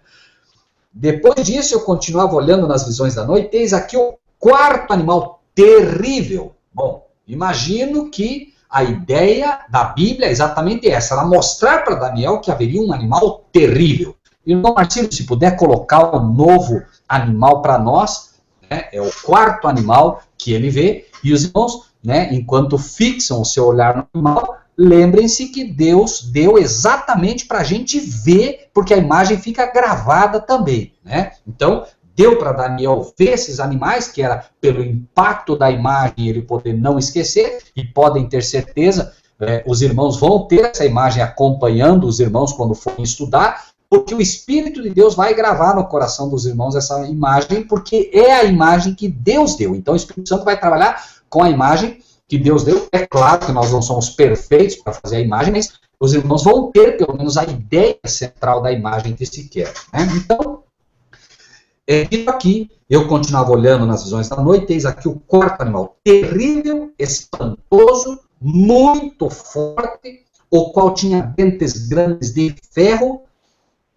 Depois disso, eu continuava olhando nas visões da noite, eis aqui o quarto animal terrível. Bom, imagino que a ideia da Bíblia é exatamente essa, era mostrar para Daniel que haveria um animal terrível. Irmão Marcelo, se puder colocar um novo animal para nós, né, é o quarto animal que ele vê, e os irmãos, né, enquanto fixam o seu olhar no animal, lembrem-se que Deus deu exatamente para a gente ver, porque a imagem fica gravada também, né? Então, deu para Daniel ver esses animais, que era pelo impacto da imagem ele poder não esquecer, e podem ter certeza, os irmãos vão ter essa imagem acompanhando os irmãos quando forem estudar, porque o Espírito de Deus vai gravar no coração dos irmãos essa imagem, porque é a imagem que Deus deu. Então o Espírito Santo vai trabalhar com a imagem que Deus deu. É claro que nós não somos perfeitos para fazer a imagem, mas os irmãos vão ter pelo menos a ideia central da imagem que se quer, né? Então, aqui, eu continuava olhando nas visões da noite, eis aqui o quarto animal, terrível, espantoso, muito forte, o qual tinha dentes grandes de ferro.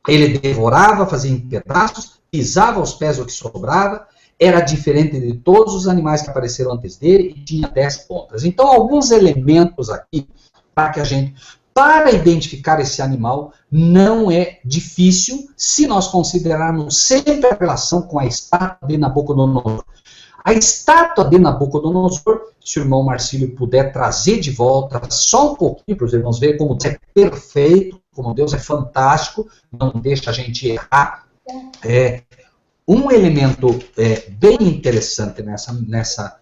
Ele devorava, fazia em pedaços, pisava aos pés o que sobrava, era diferente de todos os animais que apareceram antes dele e tinha 10 pontas. Então, alguns elementos aqui para identificar esse animal não é difícil se nós considerarmos sempre a relação com a estátua de Nabucodonosor. A estátua de Nabucodonosor, se o irmão Marcílio puder trazer de volta só um pouquinho para os irmãos verem como Deus é perfeito, como Deus é fantástico, não deixa a gente errar. Um elemento bem interessante nessa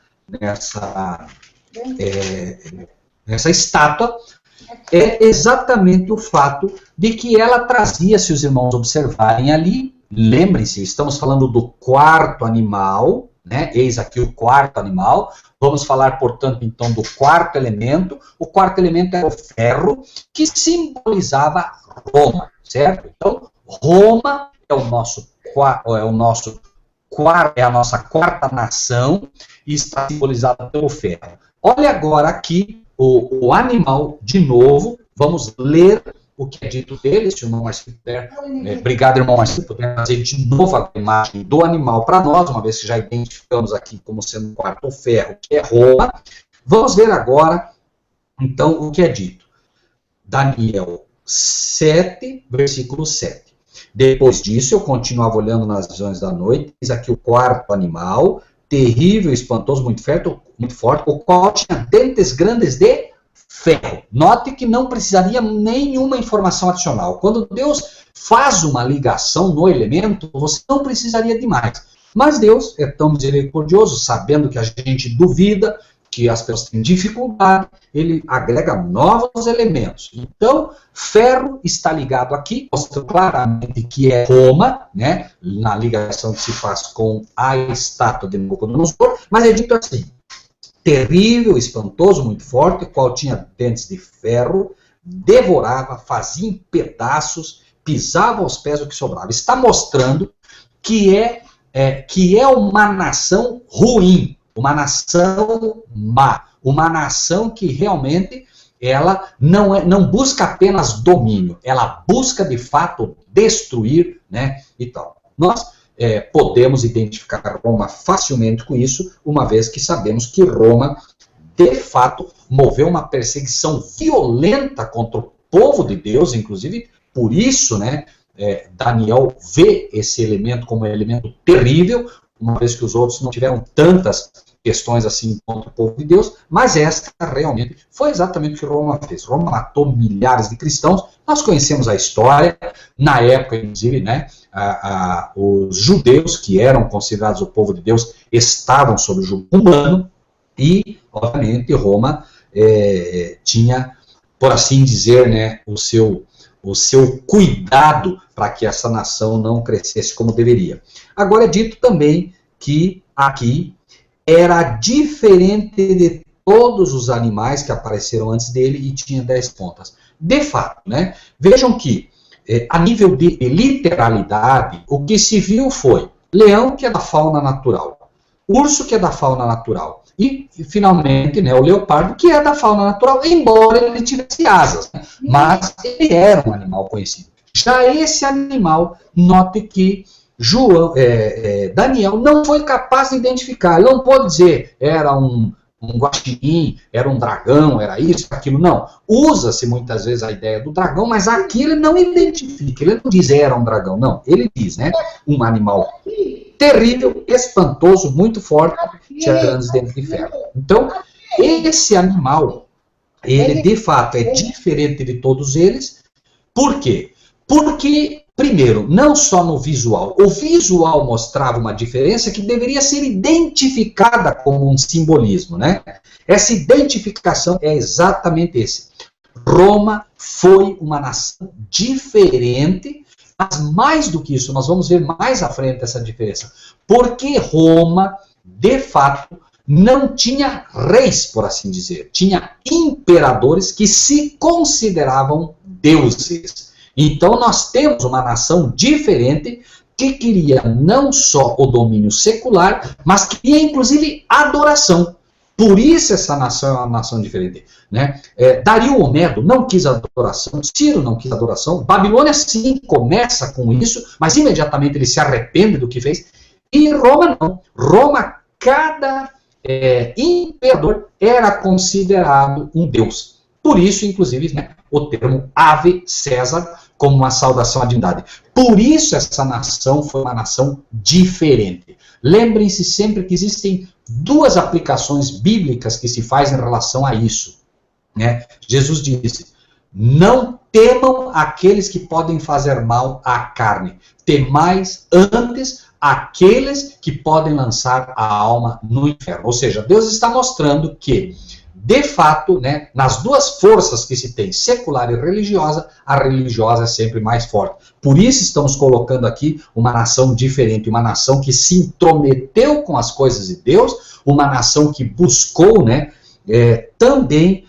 estátua é exatamente o fato de que ela trazia, se os irmãos observarem ali, lembrem-se, estamos falando do quarto animal, né? Eis aqui o quarto animal. Vamos falar, portanto, então, do quarto elemento. O quarto elemento é o ferro, que simbolizava Roma, certo? Então, Roma é a nossa quarta nação e está simbolizada pelo ferro. Olha agora aqui o animal de novo. Vamos ler o que é dito dele, se o irmão Marcelo puder. Obrigado, irmão Marcelo, puder trazer de novo a imagem do animal para nós, uma vez que já identificamos aqui como sendo o quarto ferro, que é Roma. Vamos ver agora, então, o que é dito. Daniel 7, versículo 7. Depois disso, eu continuava olhando nas visões da noite, eis aqui o quarto animal, terrível, espantoso, muito forte, o qual tinha dentes grandes de ferro. Note que não precisaria nenhuma informação adicional. Quando Deus faz uma ligação no elemento, você não precisaria de mais. Mas Deus é tão misericordioso, sabendo que a gente duvida, que as pessoas têm dificuldade, ele agrega novos elementos. Então, ferro está ligado aqui, mostra claramente que é Roma, né, na ligação que se faz com a estátua de Nabucodonosor, mas é dito assim: terrível, espantoso, muito forte, qual tinha dentes de ferro, devorava, fazia em pedaços, pisava aos pés o que sobrava. Está mostrando que é uma nação ruim, uma nação má, uma nação que realmente ela não busca apenas domínio, ela busca de fato destruir, né, e tal. Nós podemos identificar Roma facilmente com isso, uma vez que sabemos que Roma, de fato, moveu uma perseguição violenta contra o povo de Deus, inclusive por isso, né, Daniel vê esse elemento como um elemento terrível, uma vez que os outros não tiveram tantas questões assim contra o povo de Deus, mas esta realmente foi exatamente o que Roma fez. Roma matou milhares de cristãos. Nós conhecemos a história, na época, inclusive, né, os judeus, que eram considerados o povo de Deus, estavam sob o jugo romano, e, obviamente, Roma tinha, por assim dizer, né, o seu cuidado para que essa nação não crescesse como deveria. Agora é dito também que aqui era diferente de todos os animais que apareceram antes dele e tinha 10 pontas. De fato, né? Vejam que, a nível de literalidade, o que se viu foi leão, que é da fauna natural. urso, que é da fauna natural. E, finalmente, né, o leopardo, que é da fauna natural, embora ele tivesse asas. Né? Mas ele era um animal conhecido. Já esse animal, note que Daniel não foi capaz de identificar. Ele não pode dizer, era um guaxinim, era um dragão, era isso, aquilo. Não. Usa-se muitas vezes a ideia do dragão, mas aqui ele não identifica. Ele não diz era um dragão, não. Ele diz, né, um animal terrível, espantoso, muito forte, tinha grandes dentes de ferro. Então, esse animal, ele de fato é diferente de todos eles. Por quê? Porque, primeiro, não só no visual. O visual mostrava uma diferença que deveria ser identificada como um simbolismo, né? Essa identificação é exatamente esse. Roma foi uma nação diferente. Mas mais do que isso, nós vamos ver mais à frente essa diferença. Porque Roma, de fato, não tinha reis, por assim dizer. Tinha imperadores que se consideravam deuses. Então nós temos uma nação diferente que queria não só o domínio secular, mas queria inclusive adoração. Por isso essa nação é uma nação diferente. Né? Dario o Medo não quis adoração, Ciro não quis adoração, Babilônia sim começa com isso, mas imediatamente ele se arrepende do que fez. E Roma não. Roma, cada imperador era considerado um deus. Por isso, inclusive, né, o termo Ave César como uma saudação à divindade. Por isso essa nação foi uma nação diferente. Lembrem-se sempre que existem duas aplicações bíblicas que se fazem em relação a isso. Né? Jesus disse, não temam aqueles que podem fazer mal à carne. Temais antes aqueles que podem lançar a alma no inferno. Ou seja, Deus está mostrando que, de fato, né, nas duas forças que se tem, secular e religiosa, a religiosa é sempre mais forte. Por isso estamos colocando aqui uma nação diferente, uma nação que se intrometeu com as coisas de Deus, uma nação que buscou, né, também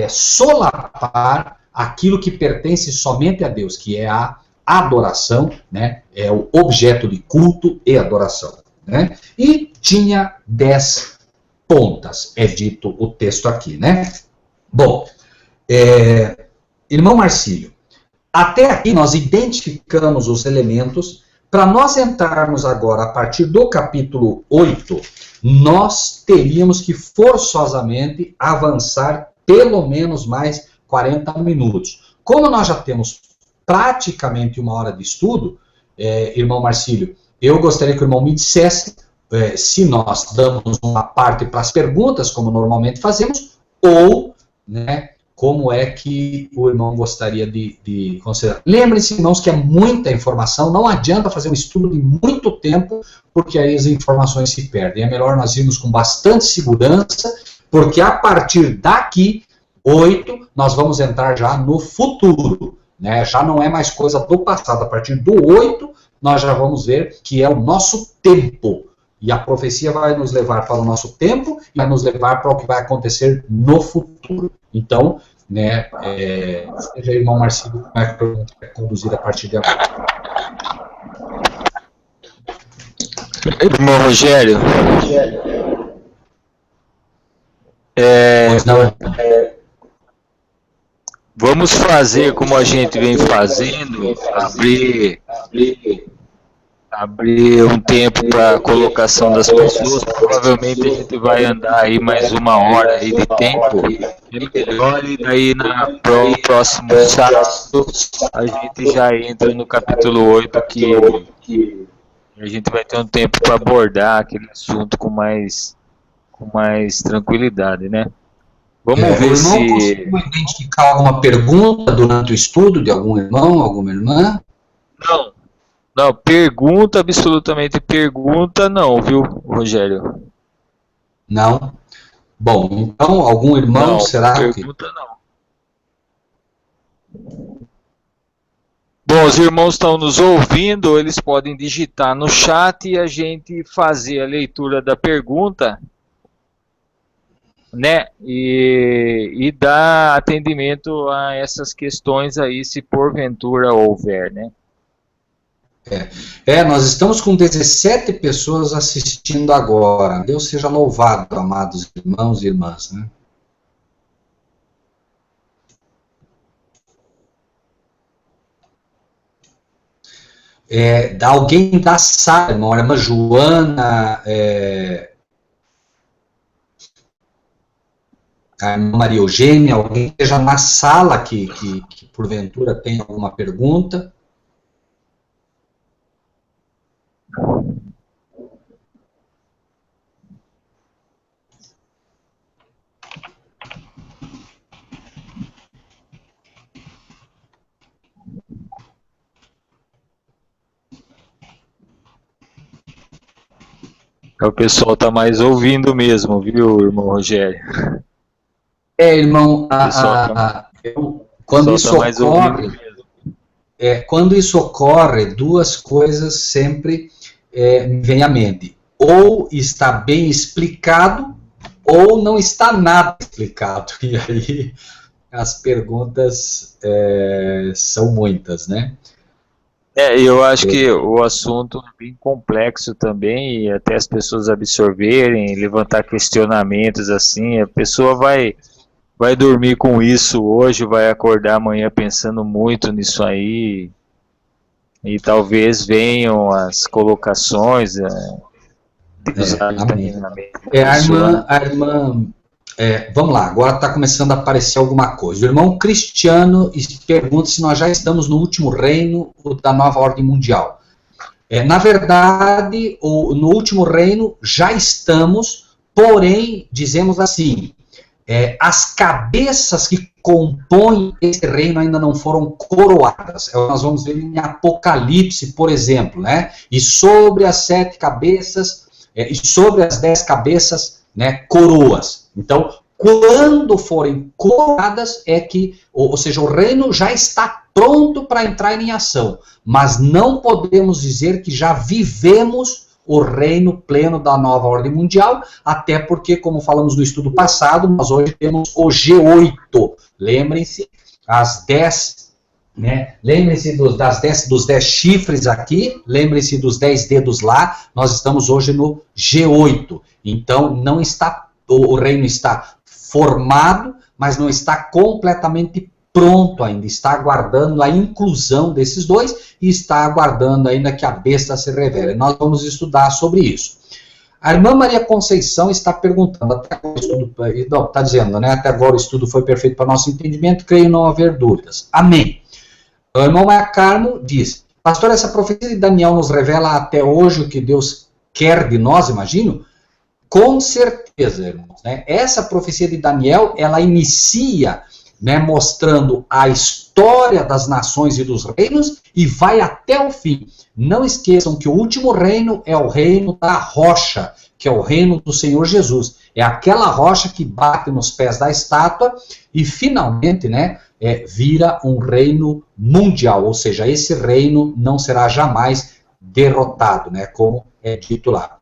solapar aquilo que pertence somente a Deus, que é a adoração, né, é o objeto de culto e adoração. Né? E tinha 10 pontas, é dito o texto aqui, né? Bom, irmão Marcílio, até aqui nós identificamos os elementos. Para nós entrarmos agora, a partir do capítulo 8, nós teríamos que forçosamente avançar pelo menos mais 40 minutos. Como nós já temos praticamente 1 hora de estudo, irmão Marcílio, eu gostaria que o irmão me dissesse se nós damos uma parte para as perguntas, como normalmente fazemos, ou, né, como é que o irmão gostaria de considerar. Lembrem-se, irmãos, que é muita informação, não adianta fazer um estudo de muito tempo, porque aí as informações se perdem. É melhor nós irmos com bastante segurança, porque a partir daqui, 8, nós vamos entrar já no futuro. Né? Já não é mais coisa do passado. A partir do 8, nós já vamos ver que é o nosso tempo. E a profecia vai nos levar para o nosso tempo e vai nos levar para o que vai acontecer no futuro. Então, né, seja irmão Marcílio, como é que a pergunta é conduzida a partir de agora? Irmão Rogério, vamos fazer como a gente vem fazendo, abrir um tempo para a colocação das pessoas. Provavelmente a gente vai andar aí mais 1 hora aí de tempo. E daí no próximo sábado a gente já entra no capítulo 8, que a gente vai ter um tempo para abordar aquele assunto com mais tranquilidade, né? Vamos ver se... Conseguiu identificar alguma pergunta durante o estudo de algum irmão, alguma irmã? Não, pergunta, absolutamente pergunta não, viu, Rogério? Não? Bom, então, algum irmão, não, será pergunta que... Pergunta não. Bom, os irmãos estão nos ouvindo, eles podem digitar no chat e a gente fazer a leitura da pergunta, né, e dar atendimento a essas questões aí, se porventura houver, né? Nós estamos com 17 pessoas assistindo agora. Deus seja louvado, amados irmãos e irmãs, né? Alguém da sala, irmão, a irmã Joana, a irmã Maria Eugênia, alguém que esteja na sala que porventura tem alguma pergunta. O pessoal tá mais ouvindo mesmo, viu, irmão Rogério? Irmão, quando isso ocorre, duas coisas sempre me vêm à mente. Ou está bem explicado, ou não está nada explicado. E aí as perguntas são muitas, né? Eu acho que o assunto é bem complexo também, e até as pessoas absorverem, levantar questionamentos assim, a pessoa vai dormir com isso hoje, vai acordar amanhã pensando muito nisso aí, e talvez venham as colocações. A irmã vamos lá, agora está começando a aparecer alguma coisa. O irmão Cristiano pergunta se nós já estamos no último reino da nova ordem mundial. Na verdade, no último reino já estamos, porém, dizemos assim, as cabeças que compõem esse reino ainda não foram coroadas. Nós vamos ver em Apocalipse, por exemplo, né? E sobre as 7 cabeças, e sobre as 10 cabeças, né, coroas. Então, quando forem coroadas, ou seja, o reino já está pronto para entrar em ação, mas não podemos dizer que já vivemos o reino pleno da nova ordem mundial, até porque, como falamos no estudo passado, nós hoje temos o G8. Lembrem-se, as 10, né? Lembrem-se dos 10 chifres aqui, lembrem-se dos 10 dedos lá, nós estamos hoje no G8. Então, o reino está formado, mas não está completamente pronto ainda, está aguardando a inclusão desses dois e está aguardando ainda que a besta se revele. Nós vamos estudar sobre isso. A irmã Maria Conceição está perguntando, até agora o estudo foi perfeito para nosso entendimento, creio não haver dúvidas. Amém. O irmão Maia Carmo diz, pastor, essa profecia de Daniel nos revela até hoje o que Deus quer de nós, imagino? Com certeza, irmãos. Né? Essa profecia de Daniel, ela inicia, né, mostrando a história das nações e dos reinos e vai até o fim. Não esqueçam que o último reino é o reino da rocha, que é o reino do Senhor Jesus. É aquela rocha que bate nos pés da estátua e finalmente, né, vira um reino mundial, ou seja, esse reino não será jamais derrotado, né, como é dito lá.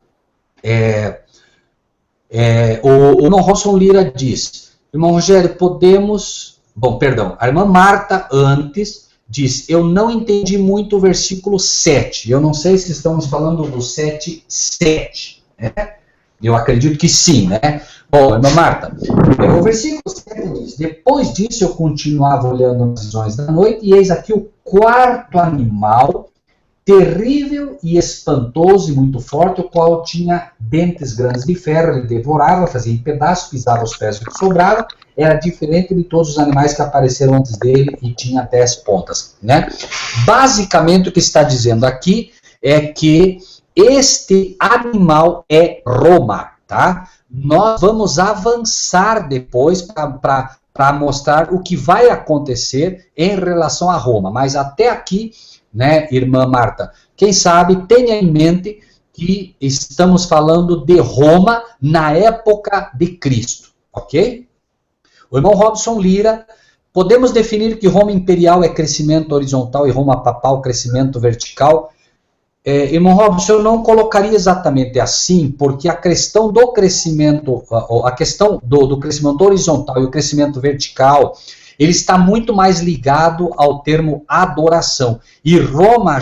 O irmão Rosson Lira diz, irmão Rogério, a irmã Marta antes diz, eu não entendi muito o versículo 7, eu não sei se estamos falando do 7:7, né? Eu acredito que sim, né? Bom, irmã Marta, o versículo 7 diz, depois disso eu continuava olhando nas visões da noite, e eis aqui o quarto animal, terrível e espantoso e muito forte, o qual tinha dentes grandes de ferro, ele devorava, fazia em pedaços, pisava os pés do que sobrava, era diferente de todos os animais que apareceram antes dele e tinha 10 pontas, né? Basicamente o que está dizendo aqui é que este animal é Roma, tá? Nós vamos avançar depois para mostrar o que vai acontecer em relação a Roma, mas até aqui, né, irmã Marta, quem sabe tenha em mente que estamos falando de Roma na época de Cristo, ok? O irmão Robson Lira, podemos definir que Roma imperial é crescimento horizontal e Roma papal crescimento vertical? Irmão Robson, eu não colocaria exatamente assim, porque a questão do crescimento, do crescimento horizontal e o crescimento vertical, ele está muito mais ligado ao termo adoração. E Roma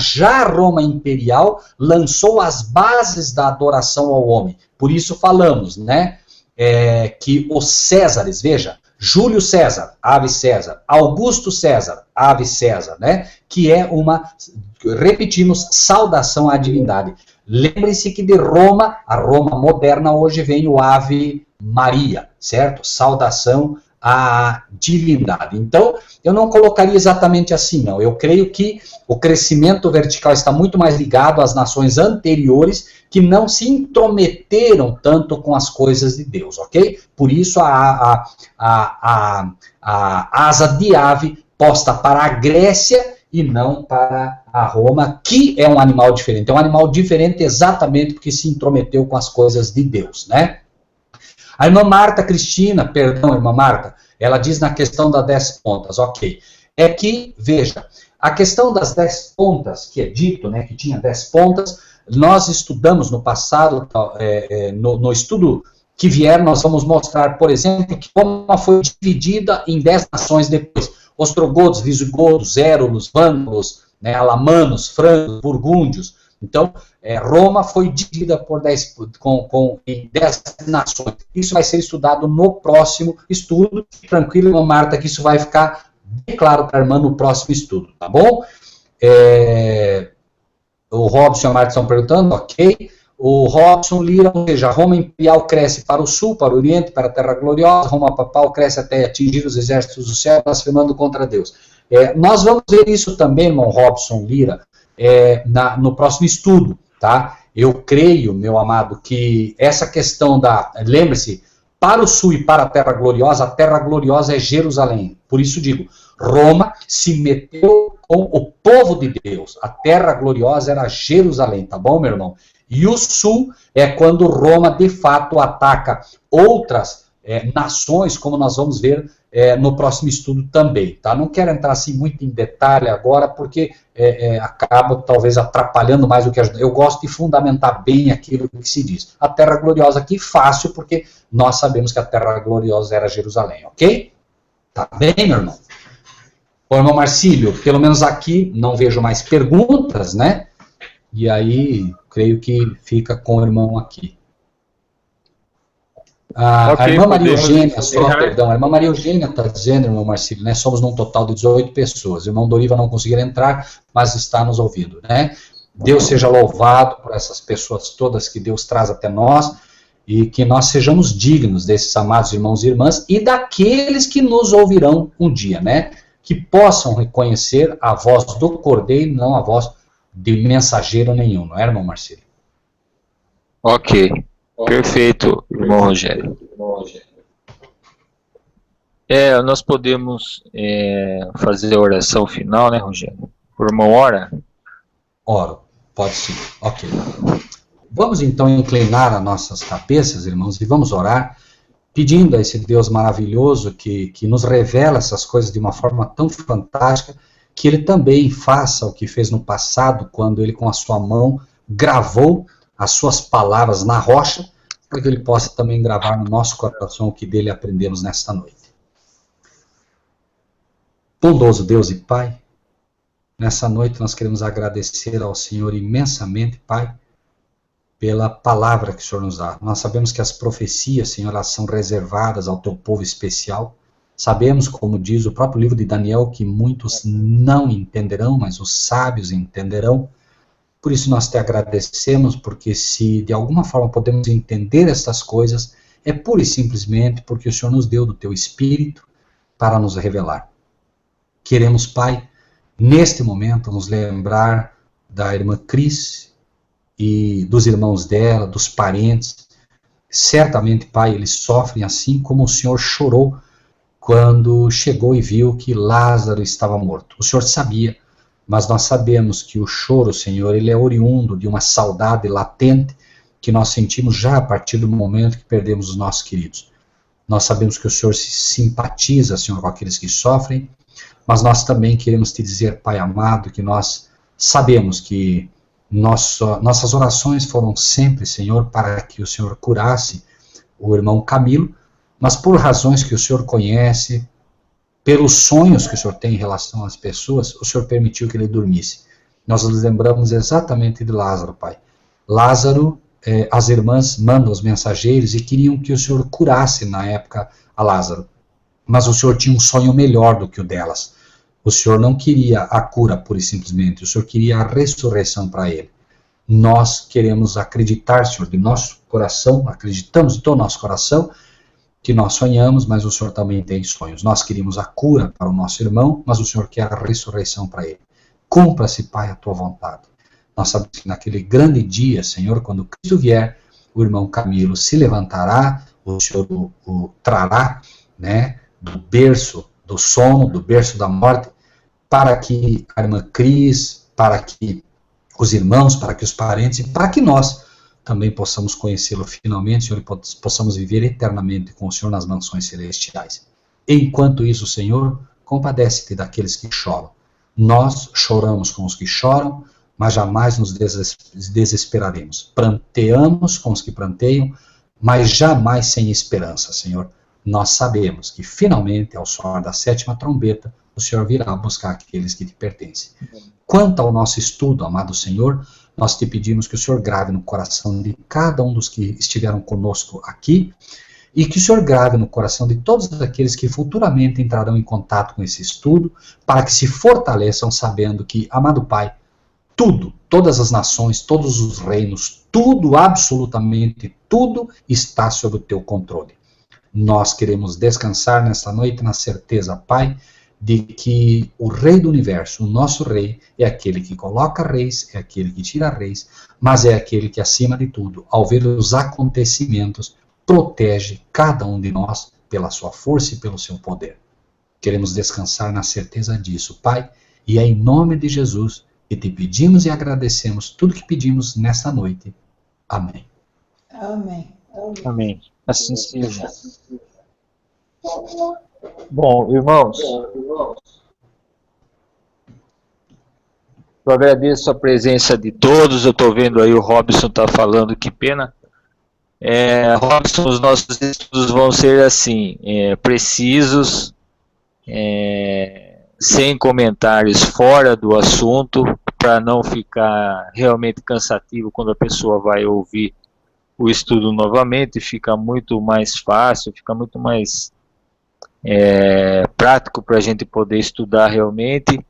imperial, lançou as bases da adoração ao homem. Por isso falamos, né, que os Césares, veja, Júlio César, ave César, Augusto César, ave César, né, que é uma, repetimos, saudação à divindade. Lembre-se que de Roma, a Roma moderna, hoje vem o Ave Maria, certo? Saudação à divindade. Então, eu não colocaria exatamente assim, não. Eu creio que o crescimento vertical está muito mais ligado às nações anteriores que não se intrometeram tanto com as coisas de Deus, ok? Por isso a asa de ave posta para a Grécia e não para a Roma, que é um animal diferente. É um animal diferente exatamente porque se intrometeu com as coisas de Deus, né? A irmã Marta Cristina, perdão, irmã Marta, ela diz na questão das 10 pontas, ok. É que, veja, a questão das 10 pontas, que é dito, né, que tinha 10 pontas, nós estudamos no passado, no estudo que vier, nós vamos mostrar, por exemplo, que Roma foi dividida em 10 nações depois. Ostrogodos, visigodos, érulos, vândalos, né, alamanos, francos, burgúndios. Então, Roma foi dividida em 10 nações. Isso vai ser estudado no próximo estudo. Tranquilo, irmã Marta, que isso vai ficar bem claro para a irmã no próximo estudo, tá bom? O Robson e a Marta estão perguntando, ok. O Robson Lira, ou seja, Roma imperial cresce para o sul, para o oriente, para a terra gloriosa, Roma papal cresce até atingir os exércitos do céu, blasfemando contra Deus. Nós vamos ver isso também, irmão Robson Lira, no próximo estudo, tá? Eu creio, meu amado, que essa questão lembre-se, para o sul e para a terra gloriosa é Jerusalém. Por isso digo, Roma se meteu com o povo de Deus. A terra gloriosa era Jerusalém, tá bom, meu irmão? E o sul é quando Roma, de fato, ataca outras nações, como nós vamos ver no próximo estudo também. Tá? Não quero entrar assim muito em detalhe agora, porque acaba talvez atrapalhando mais do que ajuda. Eu gosto de fundamentar bem aquilo que se diz. A Terra Gloriosa aqui, fácil, porque nós sabemos que a Terra Gloriosa era Jerusalém, ok? Tá bem, meu irmão? Ô, irmão Marcílio, pelo menos aqui não vejo mais perguntas, né? E aí, creio que fica com o irmão aqui. A irmã Maria Eugênia, a irmã Maria Eugênia está dizendo, irmão Marcílio, né, somos num total de 18 pessoas. O irmão Doriva não conseguiu entrar, mas está nos ouvindo, né? Deus seja louvado por essas pessoas todas que Deus traz até nós e que nós sejamos dignos desses amados irmãos e irmãs e daqueles que nos ouvirão um dia, né? Que possam reconhecer a voz do Cordeiro, não a voz de mensageiro nenhum, não é, irmão Marcílio? Ok. Perfeito, irmão Rogério. Nós podemos fazer a oração final, né, Rogério? O irmão ora? Oro, pode sim. Ok. Vamos então inclinar as nossas cabeças, irmãos, e vamos orar, pedindo a esse Deus maravilhoso que nos revela essas coisas de uma forma tão fantástica, que Ele também faça o que fez no passado, quando Ele com a sua mão gravou as suas palavras na rocha, para que Ele possa também gravar no nosso coração o que dele aprendemos nesta noite. Bondoso Deus e Pai, nessa noite nós queremos agradecer ao Senhor imensamente, Pai, pela palavra que o Senhor nos dá. Nós sabemos que as profecias, Senhor, elas são reservadas ao teu povo especial. Sabemos, como diz o próprio livro de Daniel, que muitos não entenderão, mas os sábios entenderão. Por isso nós te agradecemos, porque se de alguma forma podemos entender essas coisas, é pura e simplesmente porque o Senhor nos deu do teu Espírito para nos revelar. Queremos, Pai, neste momento nos lembrar da irmã Cris e dos irmãos dela, dos parentes. Certamente, Pai, eles sofrem assim como o Senhor chorou quando chegou e viu que Lázaro estava morto. O Senhor sabia, mas nós sabemos que o choro, Senhor, ele é oriundo de uma saudade latente que nós sentimos já a partir do momento que perdemos os nossos queridos. Nós sabemos que o Senhor se simpatiza, Senhor, com aqueles que sofrem, mas nós também queremos te dizer, Pai amado, que nós sabemos que nossas orações foram sempre, Senhor, para que o Senhor curasse o irmão Camilo, mas por razões que o Senhor conhece, pelos sonhos que o Senhor tem em relação às pessoas, o Senhor permitiu que ele dormisse. Nós nos lembramos exatamente de Lázaro, Pai. Lázaro, as irmãs mandam os mensageiros e queriam que o Senhor curasse na época a Lázaro. Mas o Senhor tinha um sonho melhor do que o delas. O Senhor não queria a cura pura e simplesmente, o Senhor queria a ressurreição para ele. Nós queremos acreditar, Senhor, de nosso coração, acreditamos de todo o nosso coração que nós sonhamos, mas o Senhor também tem sonhos. Nós queríamos a cura para o nosso irmão, mas o Senhor quer a ressurreição para ele. Cumpra-se, Pai, a tua vontade. Nós sabemos que naquele grande dia, Senhor, quando Cristo vier, o irmão Camilo se levantará, o Senhor o trará, né, do berço do sono, do berço da morte, para que a irmã Cris, para que os irmãos, para que os parentes, e para que nós também possamos conhecê-lo finalmente, Senhor, e possamos viver eternamente com o Senhor nas mansões celestiais. Enquanto isso, Senhor, compadece-te daqueles que choram. Nós choramos com os que choram, mas jamais nos desesperaremos. Pranteamos com os que pranteiam, mas jamais sem esperança, Senhor. Nós sabemos que finalmente, ao soar da 7ª trombeta, o Senhor virá buscar aqueles que te pertencem. Quanto ao nosso estudo, amado Senhor, nós te pedimos que o Senhor grave no coração de cada um dos que estiveram conosco aqui, e que o Senhor grave no coração de todos aqueles que futuramente entrarão em contato com esse estudo, para que se fortaleçam sabendo que, amado Pai, tudo, todas as nações, todos os reinos, tudo, absolutamente tudo, está sob o teu controle. Nós queremos descansar nesta noite na certeza, Pai, de que o Rei do Universo, o nosso Rei, é aquele que coloca reis, é aquele que tira reis, mas é aquele que, acima de tudo, ao ver os acontecimentos, protege cada um de nós pela sua força e pelo seu poder. Queremos descansar na certeza disso, Pai, e é em nome de Jesus que te pedimos e agradecemos tudo que pedimos nesta noite. Amém. Amém. Amém. Assim seja. Bom, irmãos, eu agradeço a presença de Todos, eu estou vendo aí o Robson está falando, que pena. Robson, os nossos estudos vão ser assim, precisos, sem comentários fora do assunto, para não ficar realmente cansativo quando a pessoa vai ouvir o estudo novamente, fica muito mais fácil, fica muito mais prático para a gente poder estudar realmente.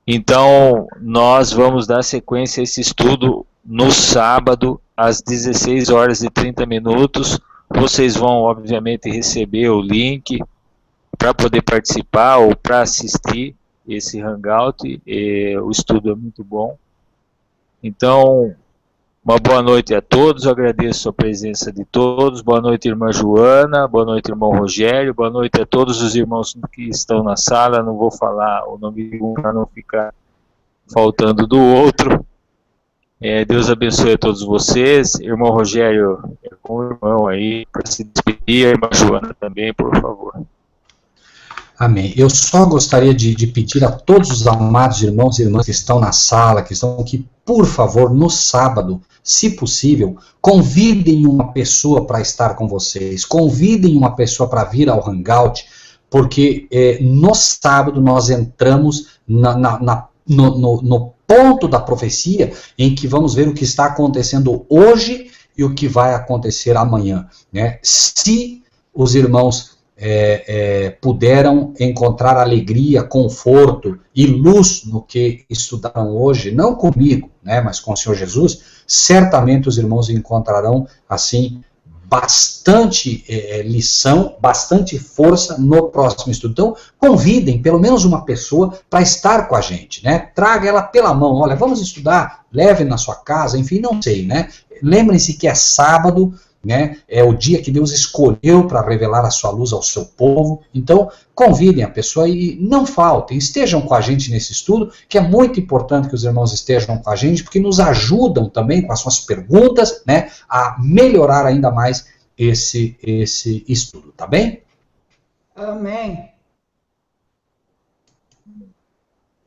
Então, nós vamos dar sequência a esse estudo no sábado, às 16h30. Vocês vão, obviamente, receber o link para poder participar ou para assistir esse Hangout. O estudo é muito bom. Então, uma boa noite a todos, eu agradeço a presença de todos. Boa noite, irmã Joana, boa noite, irmão Rogério, boa noite a todos os irmãos que estão na sala. Não vou falar o nome de um para não ficar faltando do outro. Deus abençoe a todos vocês. Irmão Rogério, com o irmão aí, para se despedir. A irmã Joana também, por favor. Amém. Eu só gostaria de pedir a todos os amados irmãos e irmãs que estão na sala, que estão aqui, por favor, no sábado, se possível, convidem uma pessoa para estar com vocês, convidem uma pessoa para vir ao Hangout, porque no sábado nós entramos no ponto da profecia em que vamos ver o que está acontecendo hoje e o que vai acontecer amanhã, né? Se os irmãos puderam encontrar alegria, conforto e luz no que estudaram hoje, não comigo, né, mas com o Senhor Jesus, certamente os irmãos encontrarão, assim, bastante lição, bastante força no próximo estudo. Então, convidem pelo menos uma pessoa para estar com a gente, né? Traga ela pela mão, olha, vamos estudar, leve na sua casa, enfim, não sei, né? Lembrem-se que é sábado, né? É o dia que Deus escolheu para revelar a sua luz ao seu povo. Então, convidem a pessoa e não faltem, estejam com a gente nesse estudo, que é muito importante que os irmãos estejam com a gente, porque nos ajudam também com as suas perguntas, né, a melhorar ainda mais esse estudo, tá bem? Amém.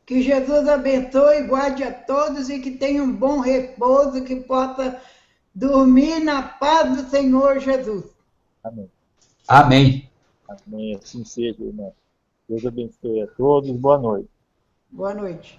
Que Jesus abençoe e guarde a todos e que tenham um bom repouso, que possa dormir na paz do Senhor Jesus. Amém. Amém. Amém. Assim seja, irmão. Deus abençoe a todos. Boa noite. Boa noite.